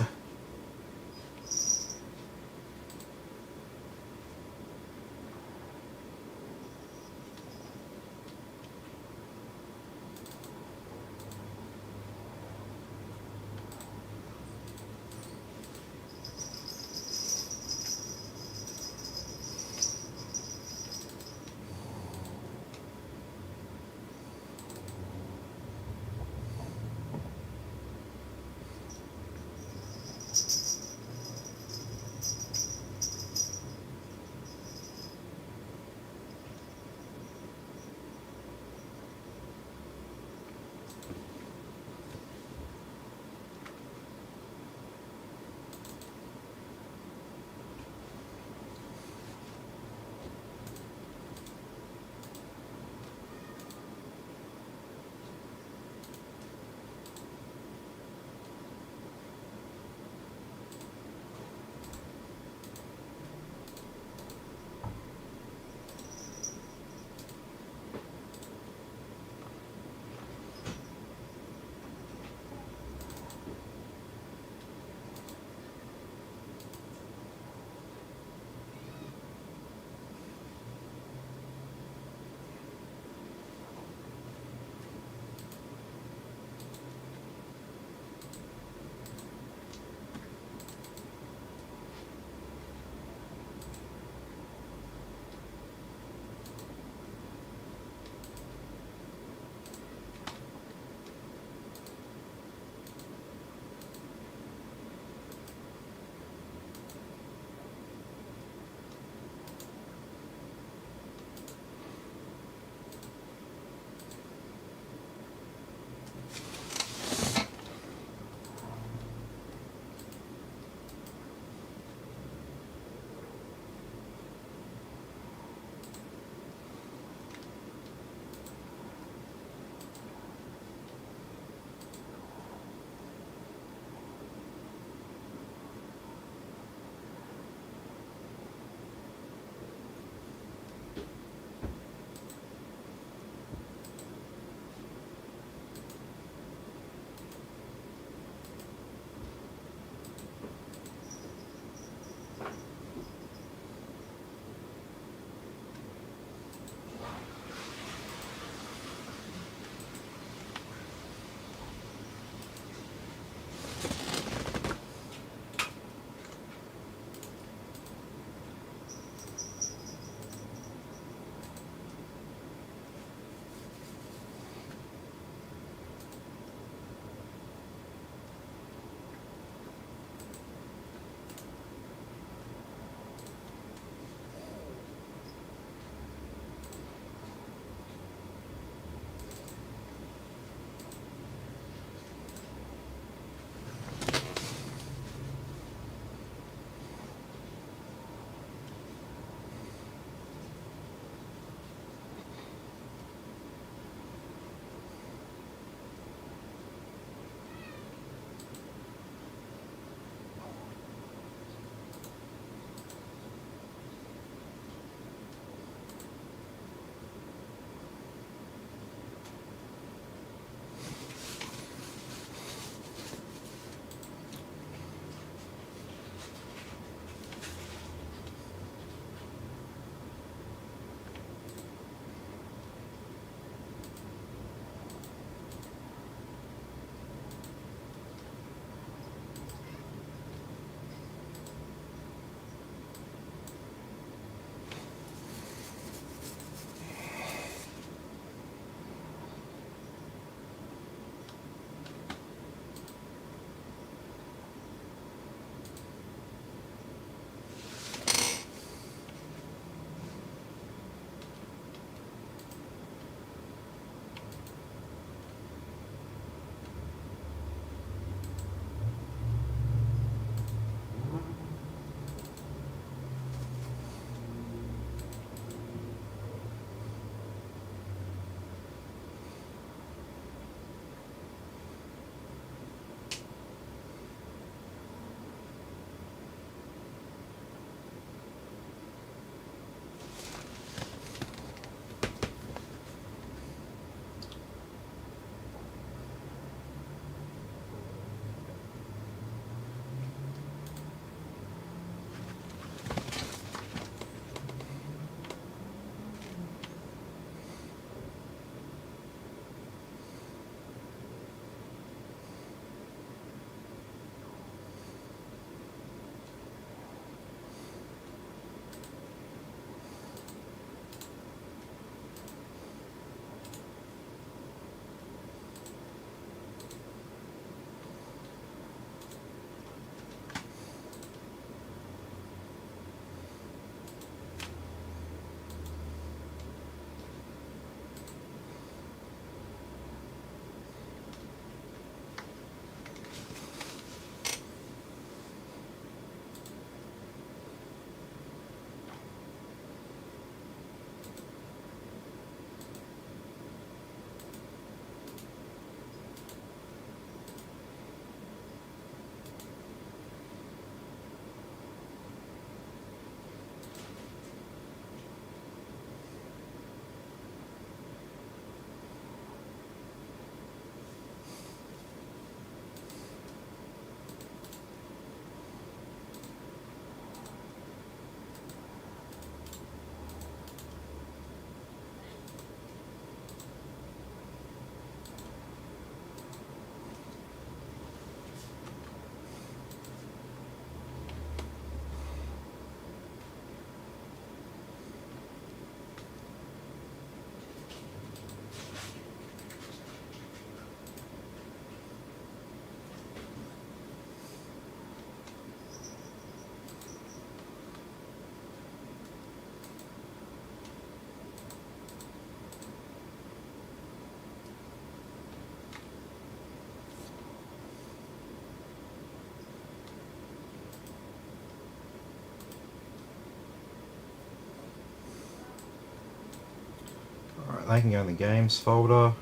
Alright, they can go in the games folder.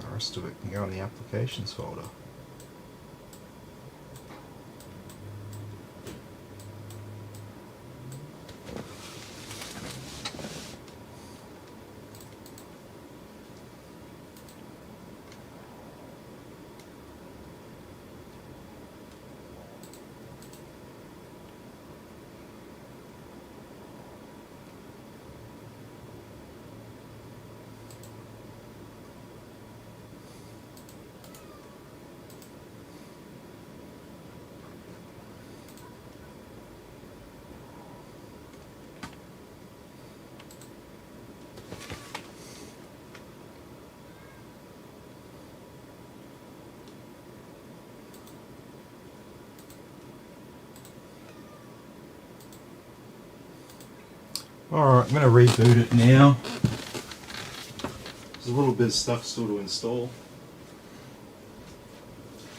The rest of it can go in the applications folder. Alright, I'm going to reboot it now. There's a little bit of stuff still to install.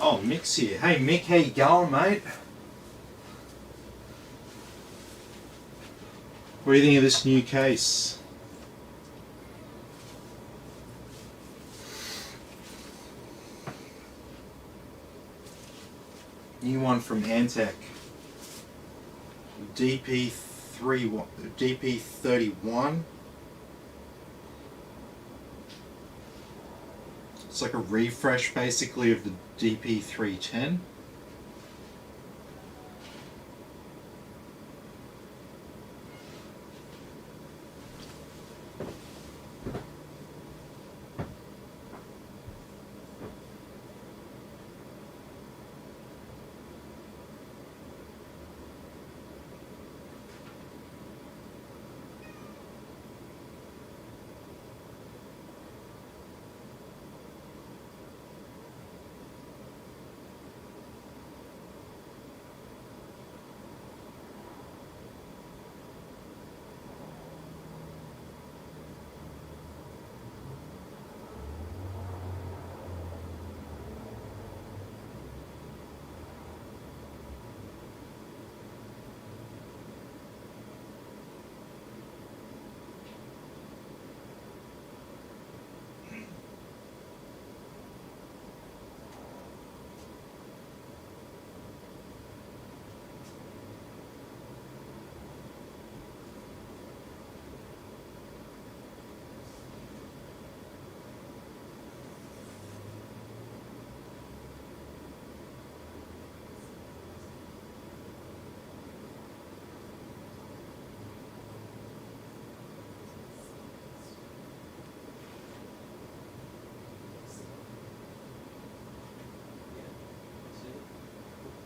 Oh, Mick's here. Hey Mick, how you going, mate? What do you think of this new case? New one from Antec. DP31. It's like a refresh basically of the DP310.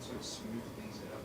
Sort of smooth things out.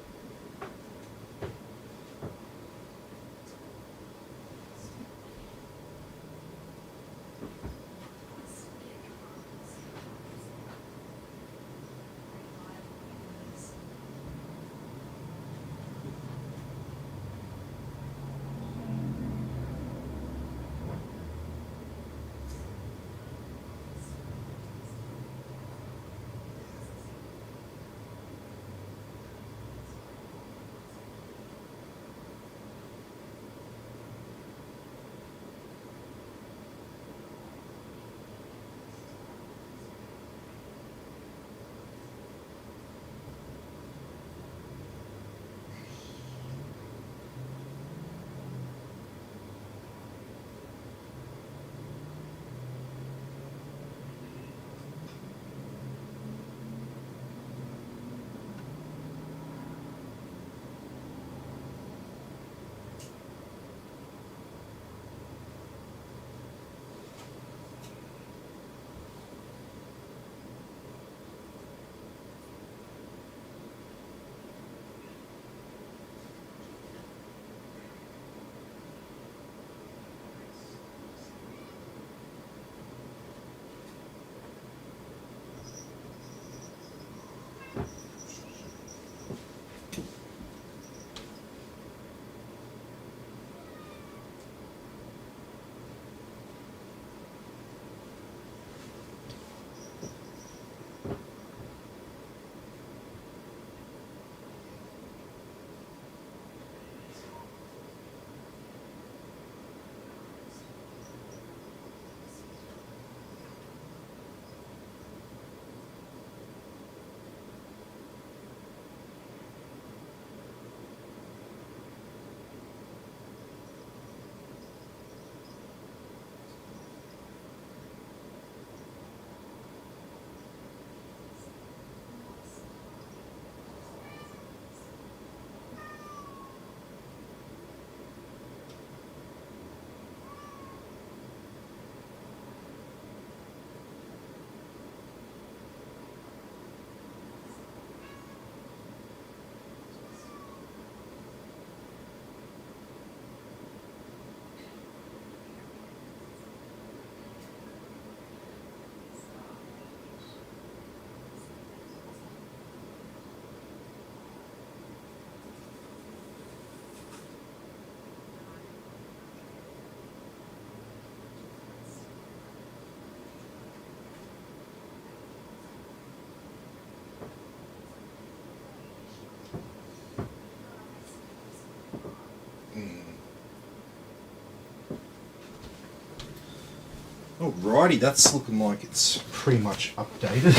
Alrighty, that's looking like it's pretty much updated.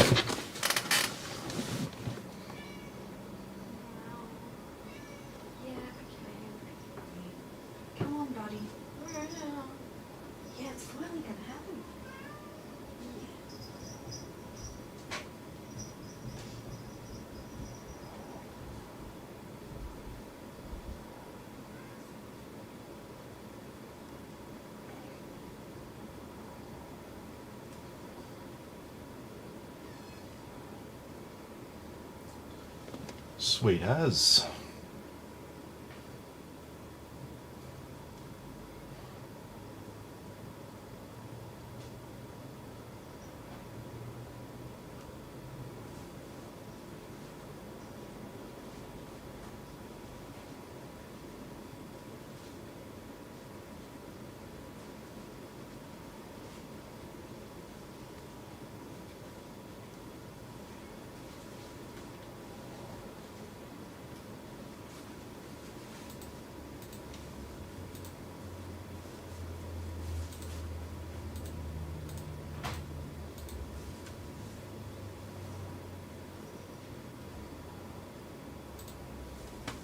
Wow. Yeah, okay. Come on, buddy. Yeah, it's finally gonna happen. Sweet as.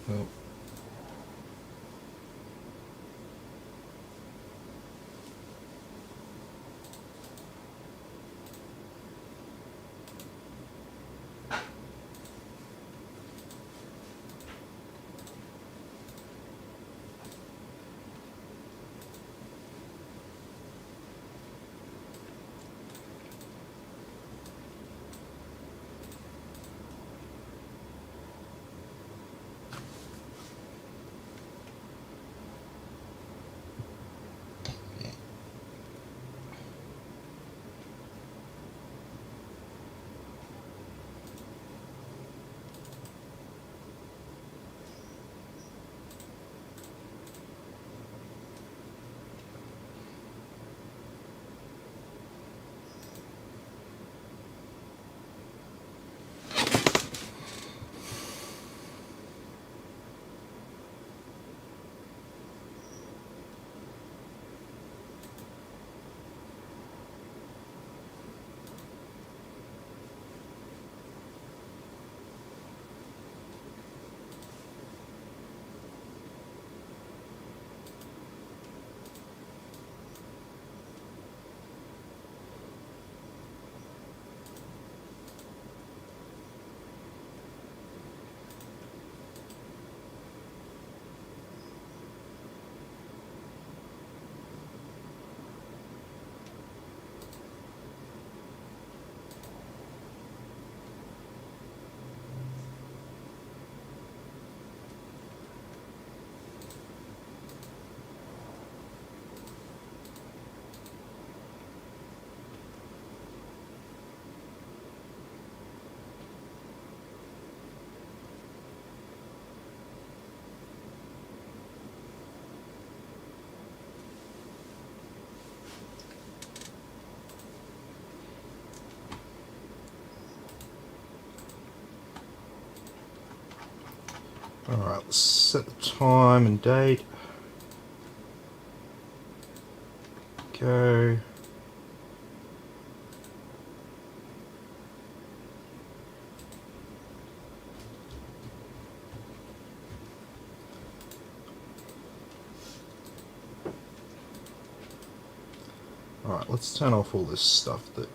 Well, alright, let's set the time and date. Go. Alright, let's turn off all this stuff that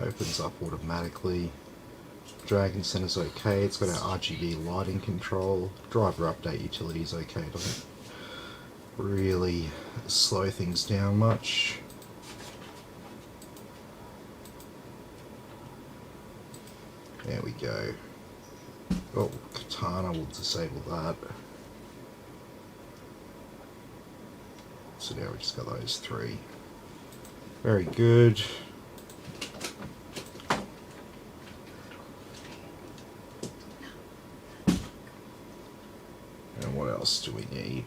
opens up automatically. Dragon Center's okay, it's got our RGB lighting control. Driver update utility is okay, doesn't really slow things down much. There we go. Oh, Katana will disable that. So now we just got those three. Very good. And what else do we need?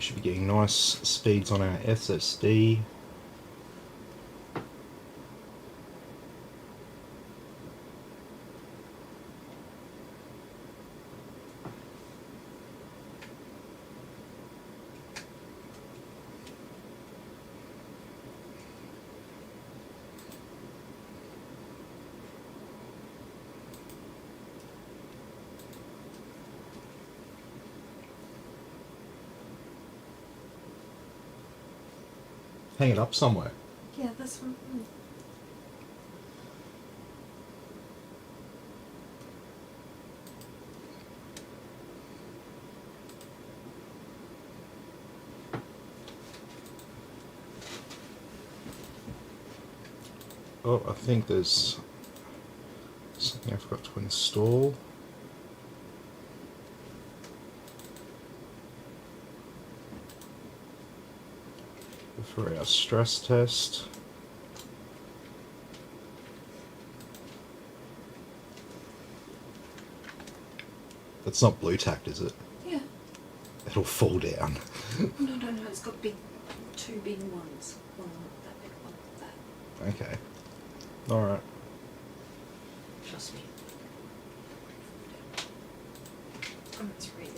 should be getting nice speeds on our SSD. Hang it up somewhere. Yeah, that's one. Oh, I think there's something I forgot to install. For our stress test. That's not blue tacked, is it? Yeah. It'll fall down. No, it's got two big ones. One that big, one that. Okay. Alright. Trust me. It's really.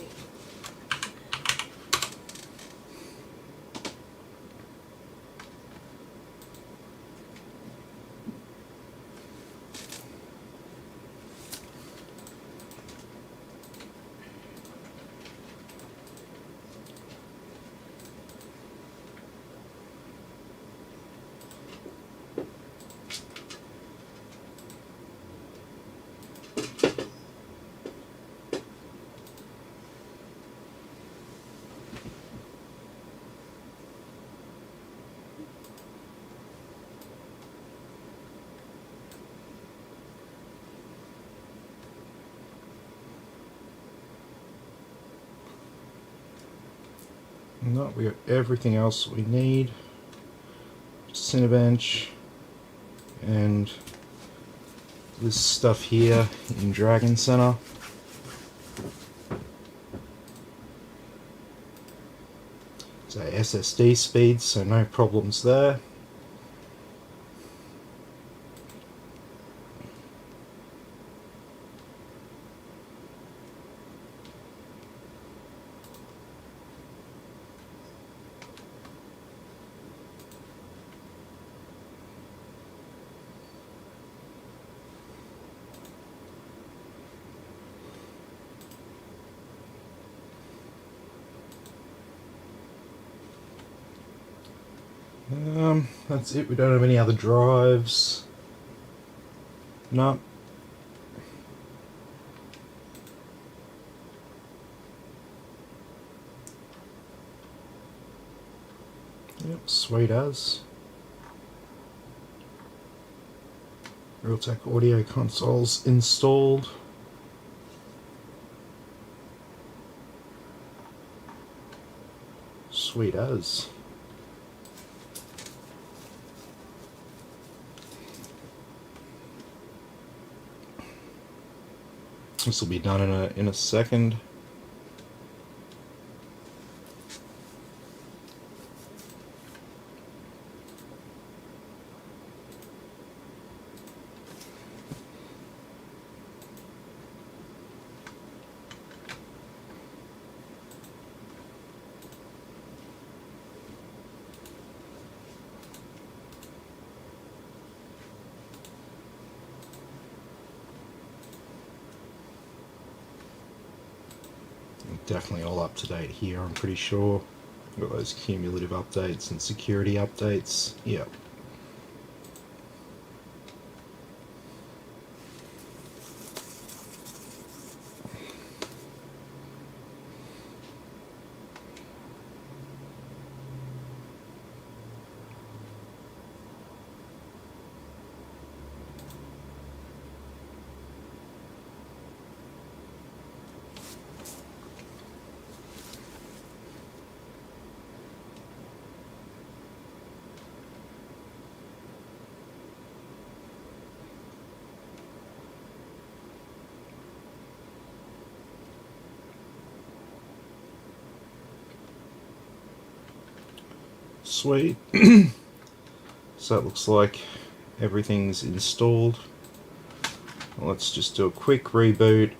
No, we got everything else we need. Cinebench and this stuff here in Dragon Center. So SSD speeds, so no problems there. That's it. We don't have any other drives. No. Yep, sweet as. Realtek audio consoles installed. Sweet as. This will be done in a second. Definitely all up to date here, I'm pretty sure. Got those cumulative updates and security updates. Yep. Sweet. So it looks like everything's installed. Let's just do a quick reboot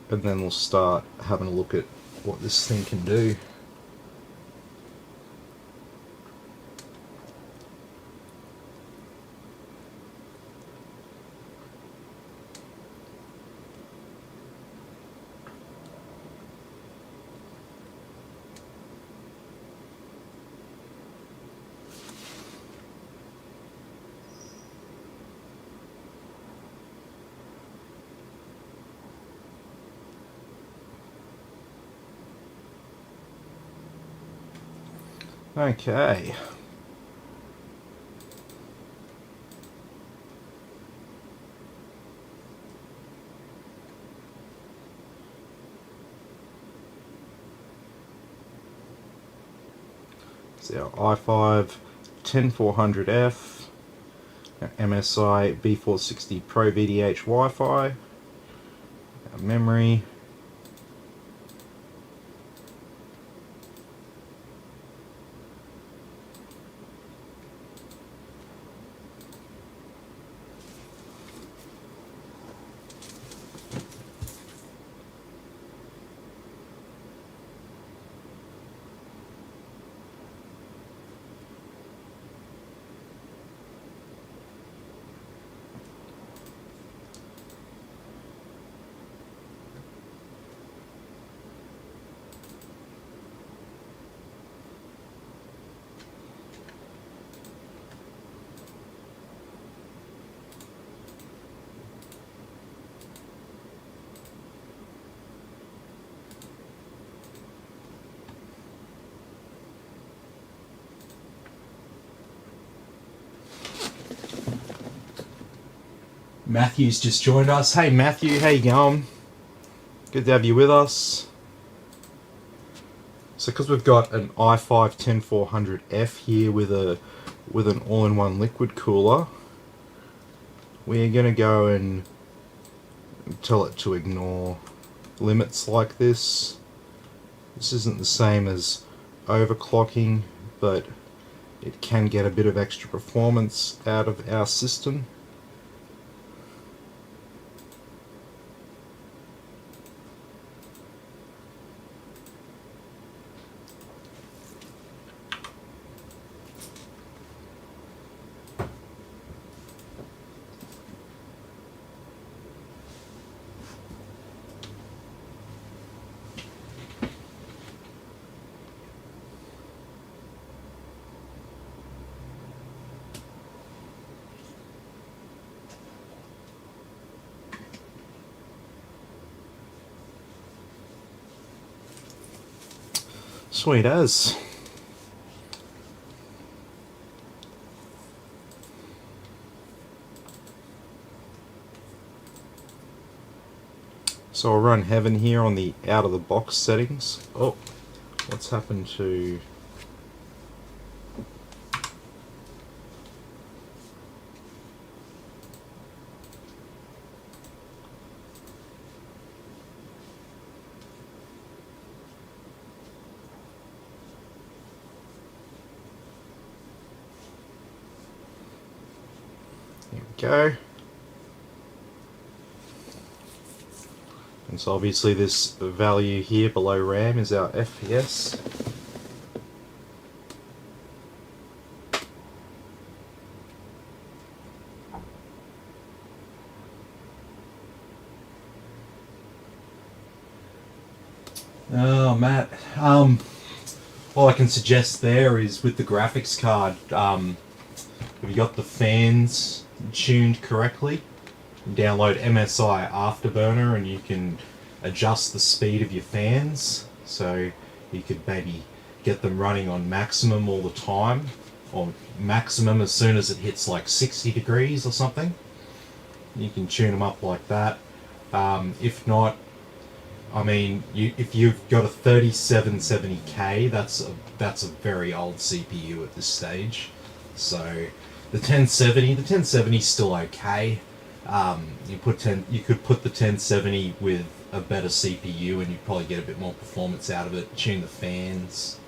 and then we'll start having a look at what this thing can do. Okay. So our i5 10400F, MSI B460 Pro VDH Wi-Fi, our memory, Matthew's just joined us. Hey Matthew, how you going? Good to have you with us. So because we've got an i5 10400F here with an all-in-one liquid cooler, we're going to go and tell it to ignore limits like this. This isn't the same as overclocking, but it can get a bit of extra performance out of our system. Sweet as. So I'll run Heaven here on the out of the box settings. Oh, what's happened to... There we go. And so obviously this value here below RAM is our FPS. Oh, Matt. All I can suggest there is with the graphics card, have you got the fans tuned correctly? Download MSI Afterburner and you can adjust the speed of your fans, so you could maybe get them running on maximum all the time, or maximum as soon as it hits like 60 degrees or something. You can tune them up like that. If not, I mean, if you've got a 3770K, that's a very old CPU at this stage. So the 1070 is still okay. You could put the 1070 with a better CPU and you'd probably get a bit more performance out of it. Tune the fans.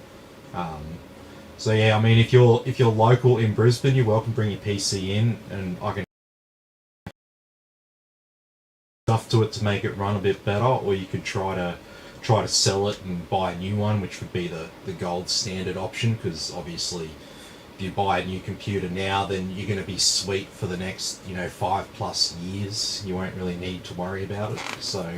So yeah, I mean, if you're local in Brisbane, you're welcome to bring your PC in, and I can stuff to it to make it run a bit better, or you could try to sell it and buy a new one, which would be the gold standard option, because obviously if you buy a new computer now, then you're going to be sweet for the next 5+ years. You won't really need to worry about it. So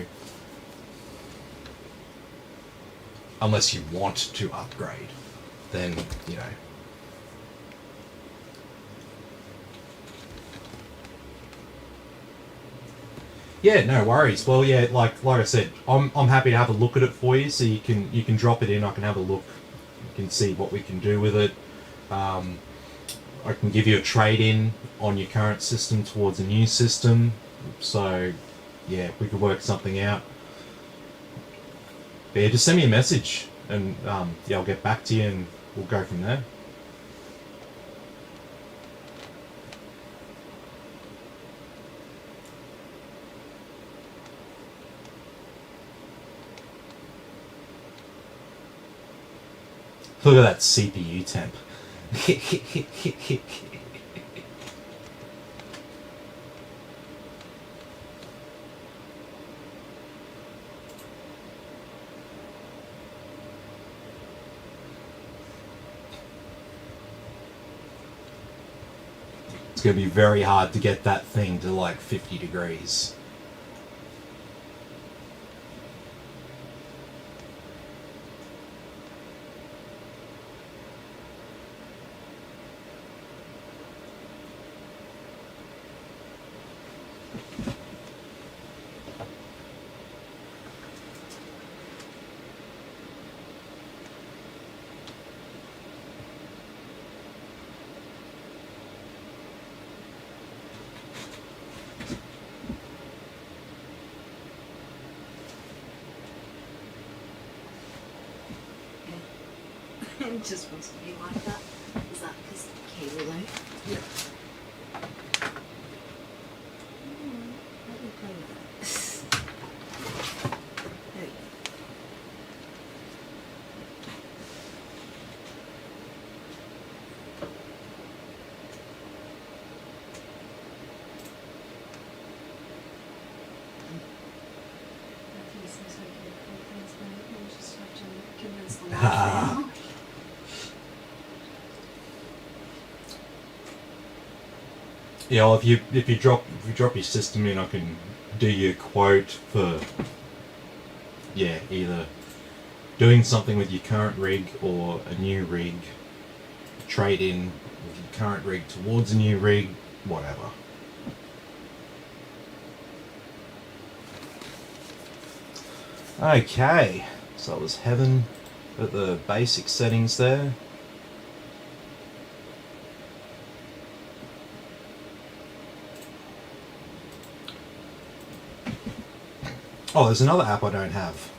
unless you want to upgrade, then Yeah, no worries. Well, yeah, like I said, I'm happy to have a look at it for you, so you can drop it in. I can have a look. You can see what we can do with it. I can give you a trade in on your current system towards a new system. So, yeah, we could work something out. But yeah, just send me a message, and yeah, I'll get back to you, and we'll go from there. Look at that CPU temp. It's going to be very hard to get that thing to like 50 degrees. It just wants to be like that. Is that because of the cable though? Yeah. Let me play with it. There we go. I think it seems like you're doing things now. You just have to convince the wife now. Yeah, well, if you drop your system in, I can do you a quote for either doing something with your current rig or a new rig, trade in with your current rig towards a new rig, whatever. Okay, so it was Heaven at the basic settings there. Oh, there's another app I don't have.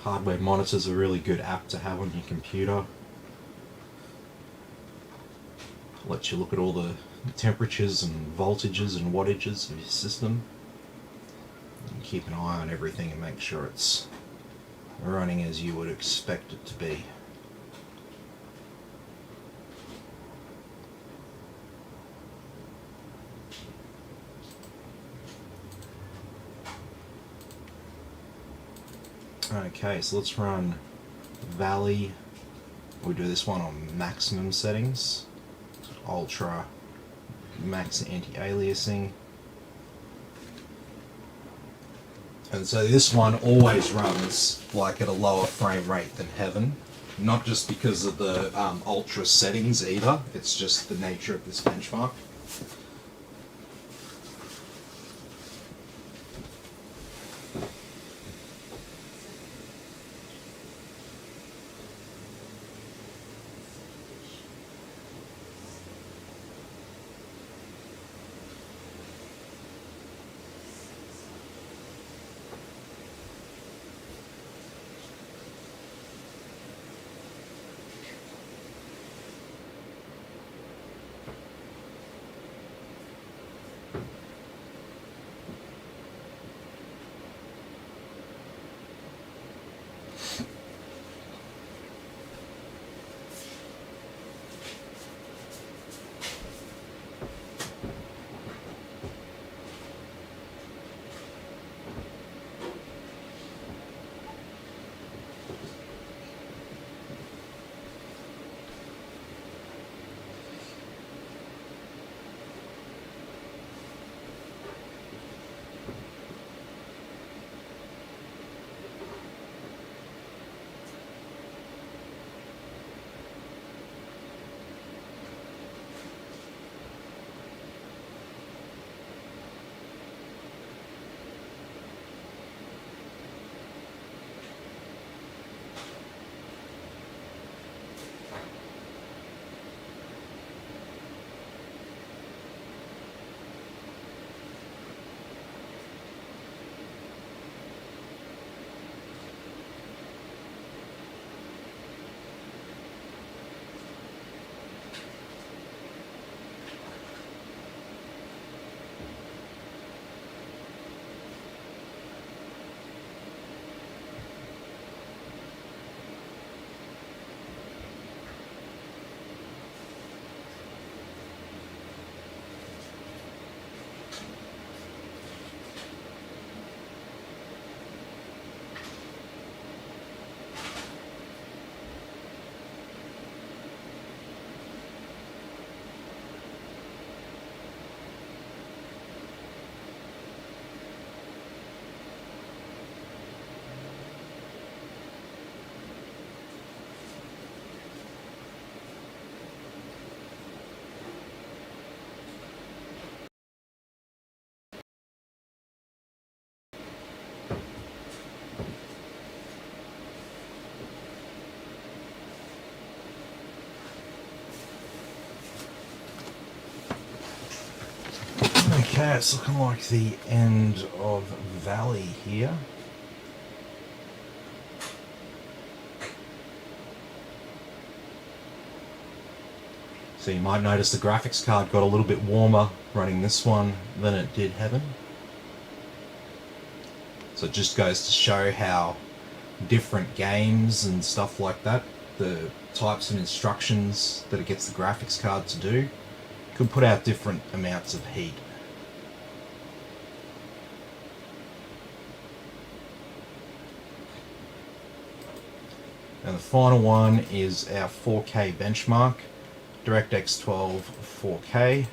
Hardware Monitor's a really good app to have on your computer. Lets you look at all the temperatures and voltages and wattages of your system. And keep an eye on everything and make sure it's running as you would expect it to be. Okay, so let's run Valley. We'll do this one on maximum settings. Ultra, max anti-aliasing. And so this one always runs like at a lower frame rate than Heaven. Not just because of the ultra settings either, it's just the nature of this benchmark. Okay, it's looking like the end of Valley here. So you might notice the graphics card got a little bit warmer running this one than it did Heaven. So it just goes to show how different games and stuff like that, the types of instructions that it gets the graphics card to do, could put out different amounts of heat. And the final one is our 4K benchmark, DirectX 12 4K.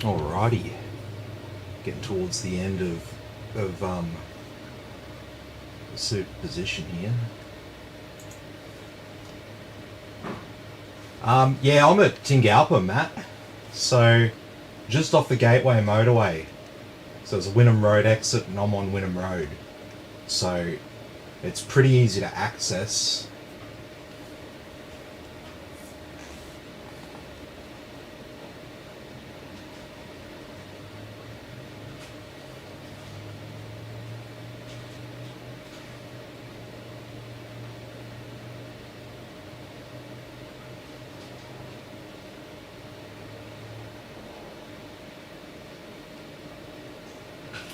Alrighty, getting towards the end of superposition here. Yeah, I'm at Tingalpa, Matt. So just off the Gateway motorway. So there's a Wynnum Road exit, and I'm on Wynnum Road. So it's pretty easy to access.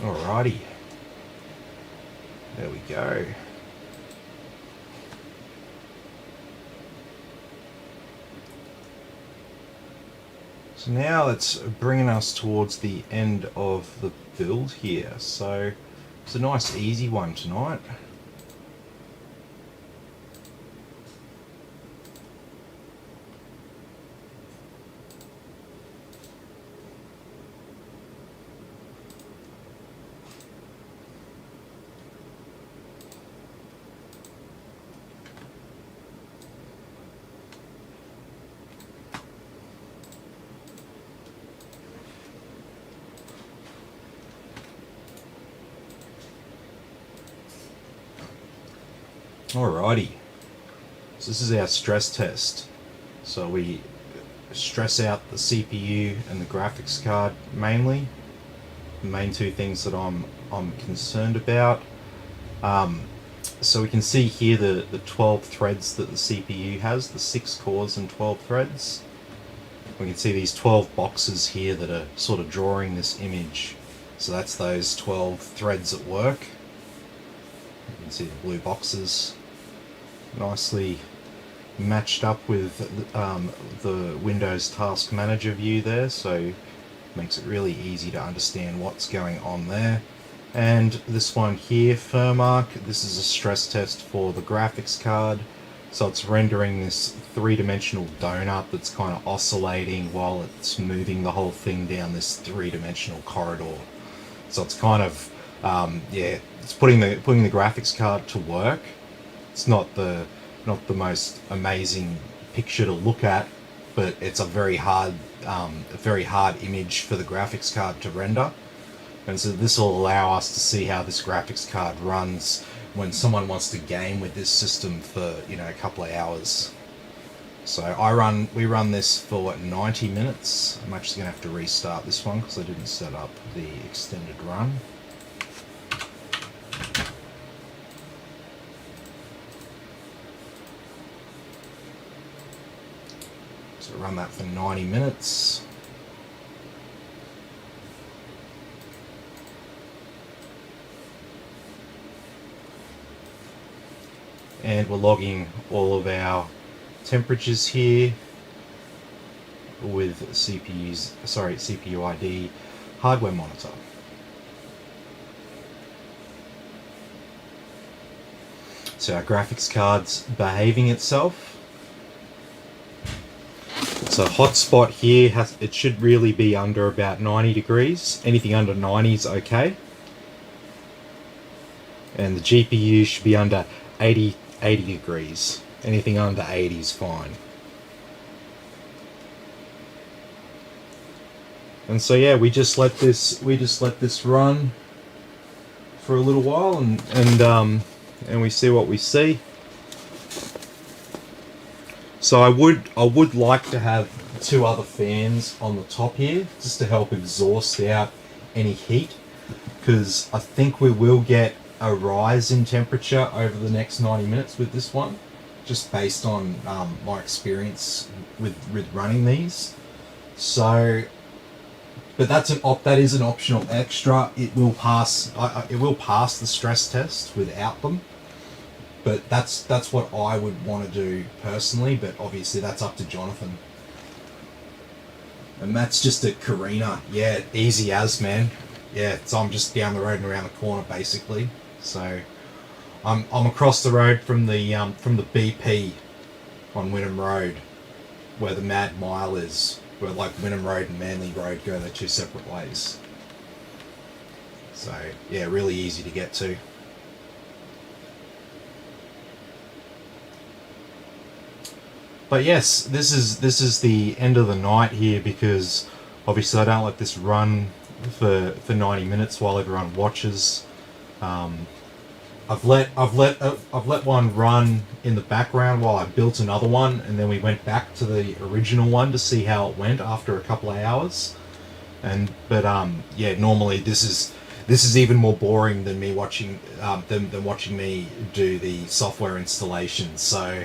Alrighty, there we go. So now it's bringing us towards the end of the build here. So it's a nice easy one tonight. Alrighty. So this is our stress test. So we stress out the CPU and the graphics card mainly. The main two things that I'm concerned about. So we can see here the 12 threads that the CPU has, the 6 cores and 12 threads. We can see these 12 boxes here that are sort of drawing this image. So that's those 12 threads at work. You can see the blue boxes nicely matched up with the Windows Task Manager view there, so it makes it really easy to understand what's going on there. And this one here, Firmark, this is a stress test for the graphics card. So it's rendering this three-dimensional donut that's kind of oscillating while it's moving the whole thing down this three-dimensional corridor. So it's kind of, it's putting the graphics card to work. It's not the most amazing picture to look at, but it's a very hard image for the graphics card to render. And so this will allow us to see how this graphics card runs when someone wants to game with this system for, you know, a couple of hours. So we run this for 90 minutes. I'm actually going to have to restart this one because I didn't set up the extended run. So run that for 90 minutes. And we're logging all of our temperatures here with CPU ID hardware monitor. So our graphics card's behaving itself. So hotspot here it should really be under about 90 degrees. Anything under 90 is okay. And the GPU should be under 80 degrees. Anything under 80 is fine. And so yeah, we just let this run for a little while, and we see what we see. So I would like to have 2 other fans on the top here just to help exhaust out any heat, because I think we will get a rise in temperature over the next 90 minutes with this one, just based on my experience with running these. So, but that is an optional extra. It will pass the stress test without them. But that's what I would want to do personally. But obviously that's up to Jonathan. And that's just at Carina. Yeah, easy as, man. Yeah, so I'm just down the road and around the corner basically. So I'm across the road from the BP on Wynnum Road, where the Mad Mile is, where like Wynnum Road and Manly Road go their 2 separate ways. So yeah, really easy to get to. But yes, this is the end of the night here, because obviously I don't let this run for 90 minutes while everyone watches. I've let one run in the background while I built another one, and then we went back to the original one to see how it went after a couple of hours. But normally this is even more boring than me watching than watching me do the software installation. So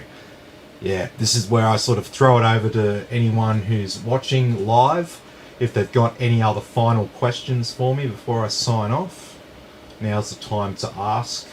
yeah, this is where I sort of throw it over to anyone who's watching live. If they've got any other final questions for me before I sign off, now's the time to ask.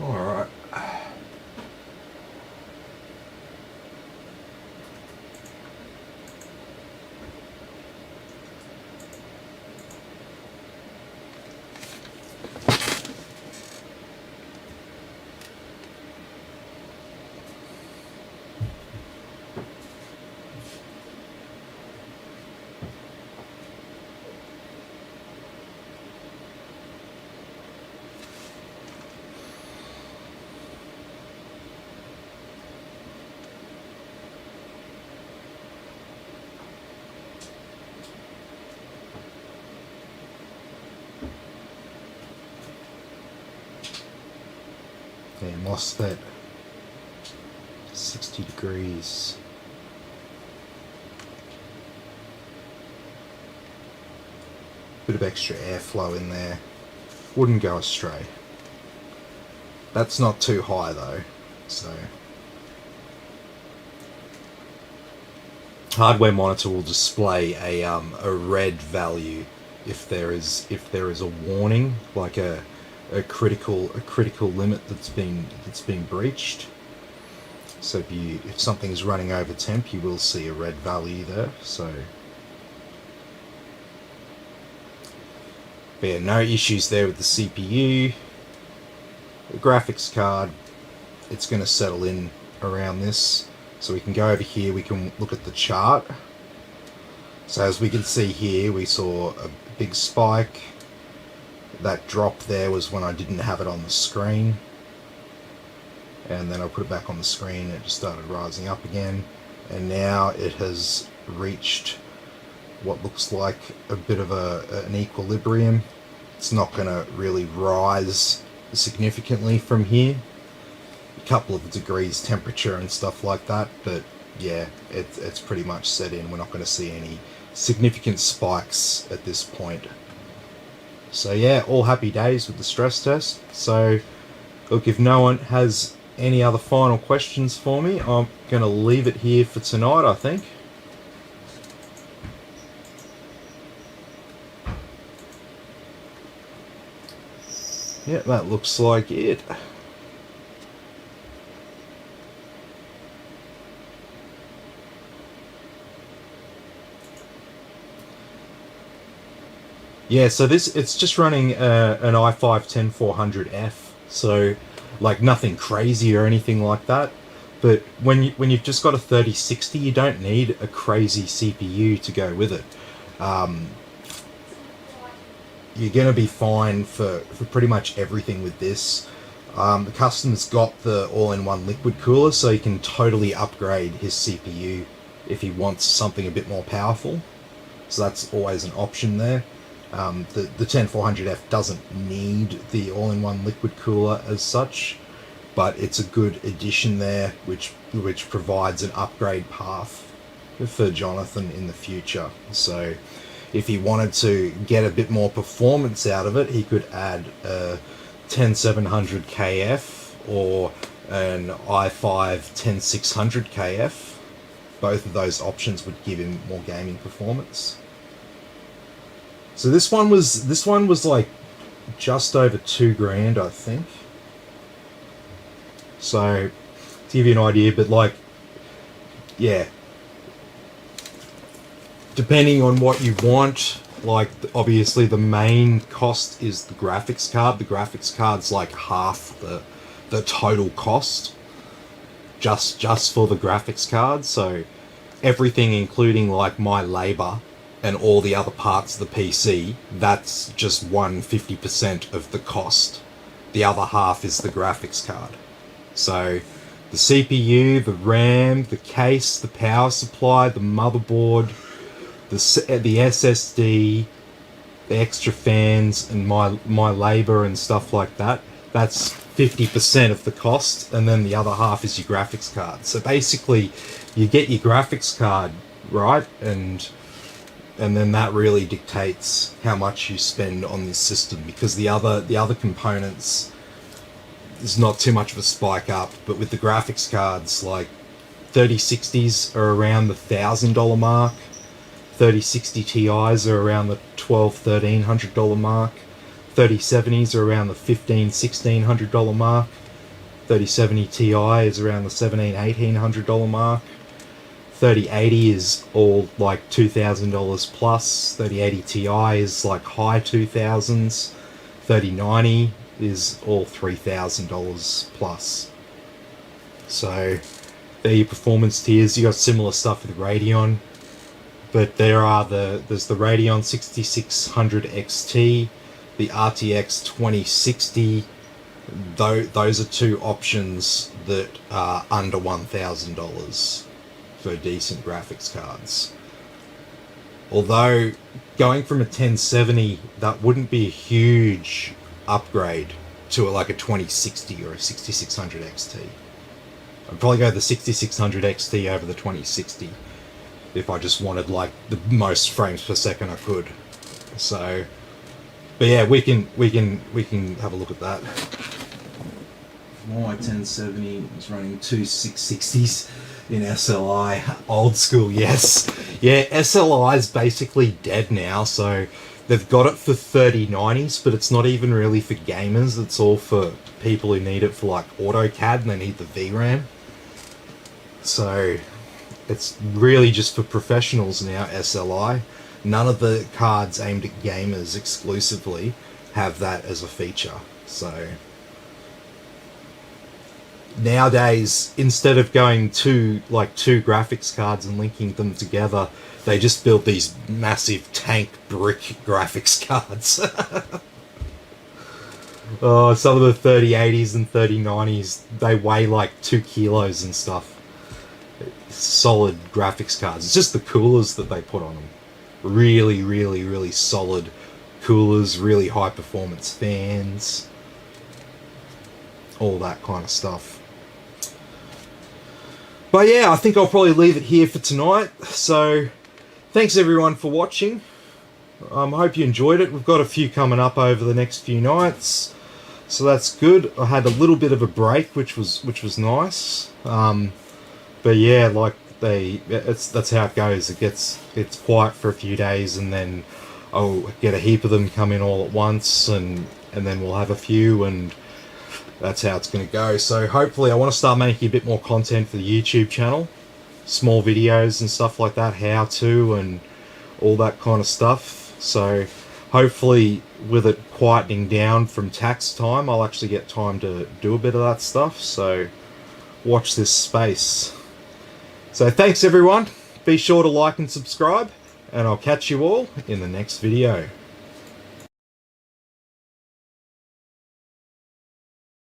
Alright. Okay, MOSFET, 60 degrees. Bit of extra airflow in there. Wouldn't go astray. That's not too high though, so. Hardware monitor will display a red value if there is a warning, like a critical limit that's been breached. So if something's running over temp, you will see a red value there. So, but yeah, no issues there with the CPU. The graphics card, it's going to settle in around this. So we can go over here, we can look at the chart. So as we can see here, we saw a big spike. That drop there was when I didn't have it on the screen. And then I put it back on the screen and it just started rising up again. And now it has reached what looks like a bit of an equilibrium. It's not going to really rise significantly from here. A couple of degrees temperature and stuff like that, but yeah, it's pretty much set in. We're not going to see any significant spikes at this point. So yeah, all happy days with the stress test. So look, if no one has any other final questions for me, I'm going to leave it here for tonight, I think. Yeah, that looks like it. Yeah, so it's just running an i5-10400F, so like nothing crazy or anything like that. But when you've just got a 3060, you don't need a crazy CPU to go with it. You're gonna be fine for pretty much everything with this. The customer's got the all-in-one liquid cooler, so he can totally upgrade his CPU if he wants something a bit more powerful. So that's always an option there. The 10400F doesn't need the all-in-one liquid cooler as such, but it's a good addition there, which provides an upgrade path for Jonathan in the future. So if he wanted to get a bit more performance out of it, he could add a 10700KF or an i5 10600KF. Both of those options would give him more gaming performance. So this one was like just over $2,000, I think. So to give you an idea, but like, yeah, depending on what you want, like obviously the main cost is the graphics card. The graphics card's like half the total cost, just for the graphics card. So everything, including like my labor and all the other parts of the PC, that's just 150% of the cost. The other half is the graphics card. So the CPU, the RAM, the case, the power supply, the motherboard, the SSD, the extra fans, and my labor and stuff like that, that's 50% of the cost, and then the other half is your graphics card. So basically, you get your graphics card, right, and then that really dictates how much you spend on this system, because the other components, there's not too much of a spike up. But with the graphics cards, like 3060s are around the $1,000 mark, 3060 Ti's are around the $1,200-1,300 mark, 3070s are around the $1,500-1,600 mark, 3070 Ti is around the $1,700-1,800 mark. 3080 is all like $2,000 plus. 3080 Ti is like high 2000s. 3090 is all $3,000 plus. So they're your performance tiers. You got similar stuff with Radeon, but there's the Radeon 6600 XT, the RTX 2060. Those are two options that are under $1,000 for decent graphics cards. Although going from a 1070, that wouldn't be a huge upgrade to like a 2060 or a 6600 XT. I'd probably go the 6600 XT over the 2060 if I just wanted like the most frames per second I could. So, but yeah, we can have a look at that. My 1070 is running two 660s in SLI. Old school, yes. Yeah, SLI is basically dead now, so they've got it for 3090s, but it's not even really for gamers. It's all for people who need it for like AutoCAD and they need the VRAM. So it's really just for professionals now, SLI. None of the cards aimed at gamers exclusively have that as a feature. So nowadays, instead of going to like two graphics cards and linking them together, they just build these massive tank brick graphics cards. Oh, some of the 3080s and 3090s, they weigh like 2 kilos and stuff. Solid graphics cards. It's just the coolers that they put on them. Really, really, really solid coolers, really high performance fans, all that kind of stuff. But yeah, I think I'll probably leave it here for tonight. So thanks everyone for watching. I hope you enjoyed it. We've got a few coming up over the next few nights, so that's good. I had a little bit of a break, which was nice. But yeah, like that's how it goes. It's quiet for a few days, and then I'll get a heap of them come in all at once, and then we'll have a few, and that's how it's going to go. So hopefully I want to start making a bit more content for the YouTube channel, small videos and stuff like that, how to and all that kind of stuff. So hopefully with it quietening down from tax time, I'll actually get time to do a bit of that stuff. So watch this space. So thanks everyone. Be sure to like and subscribe, and I'll catch you all in the next video.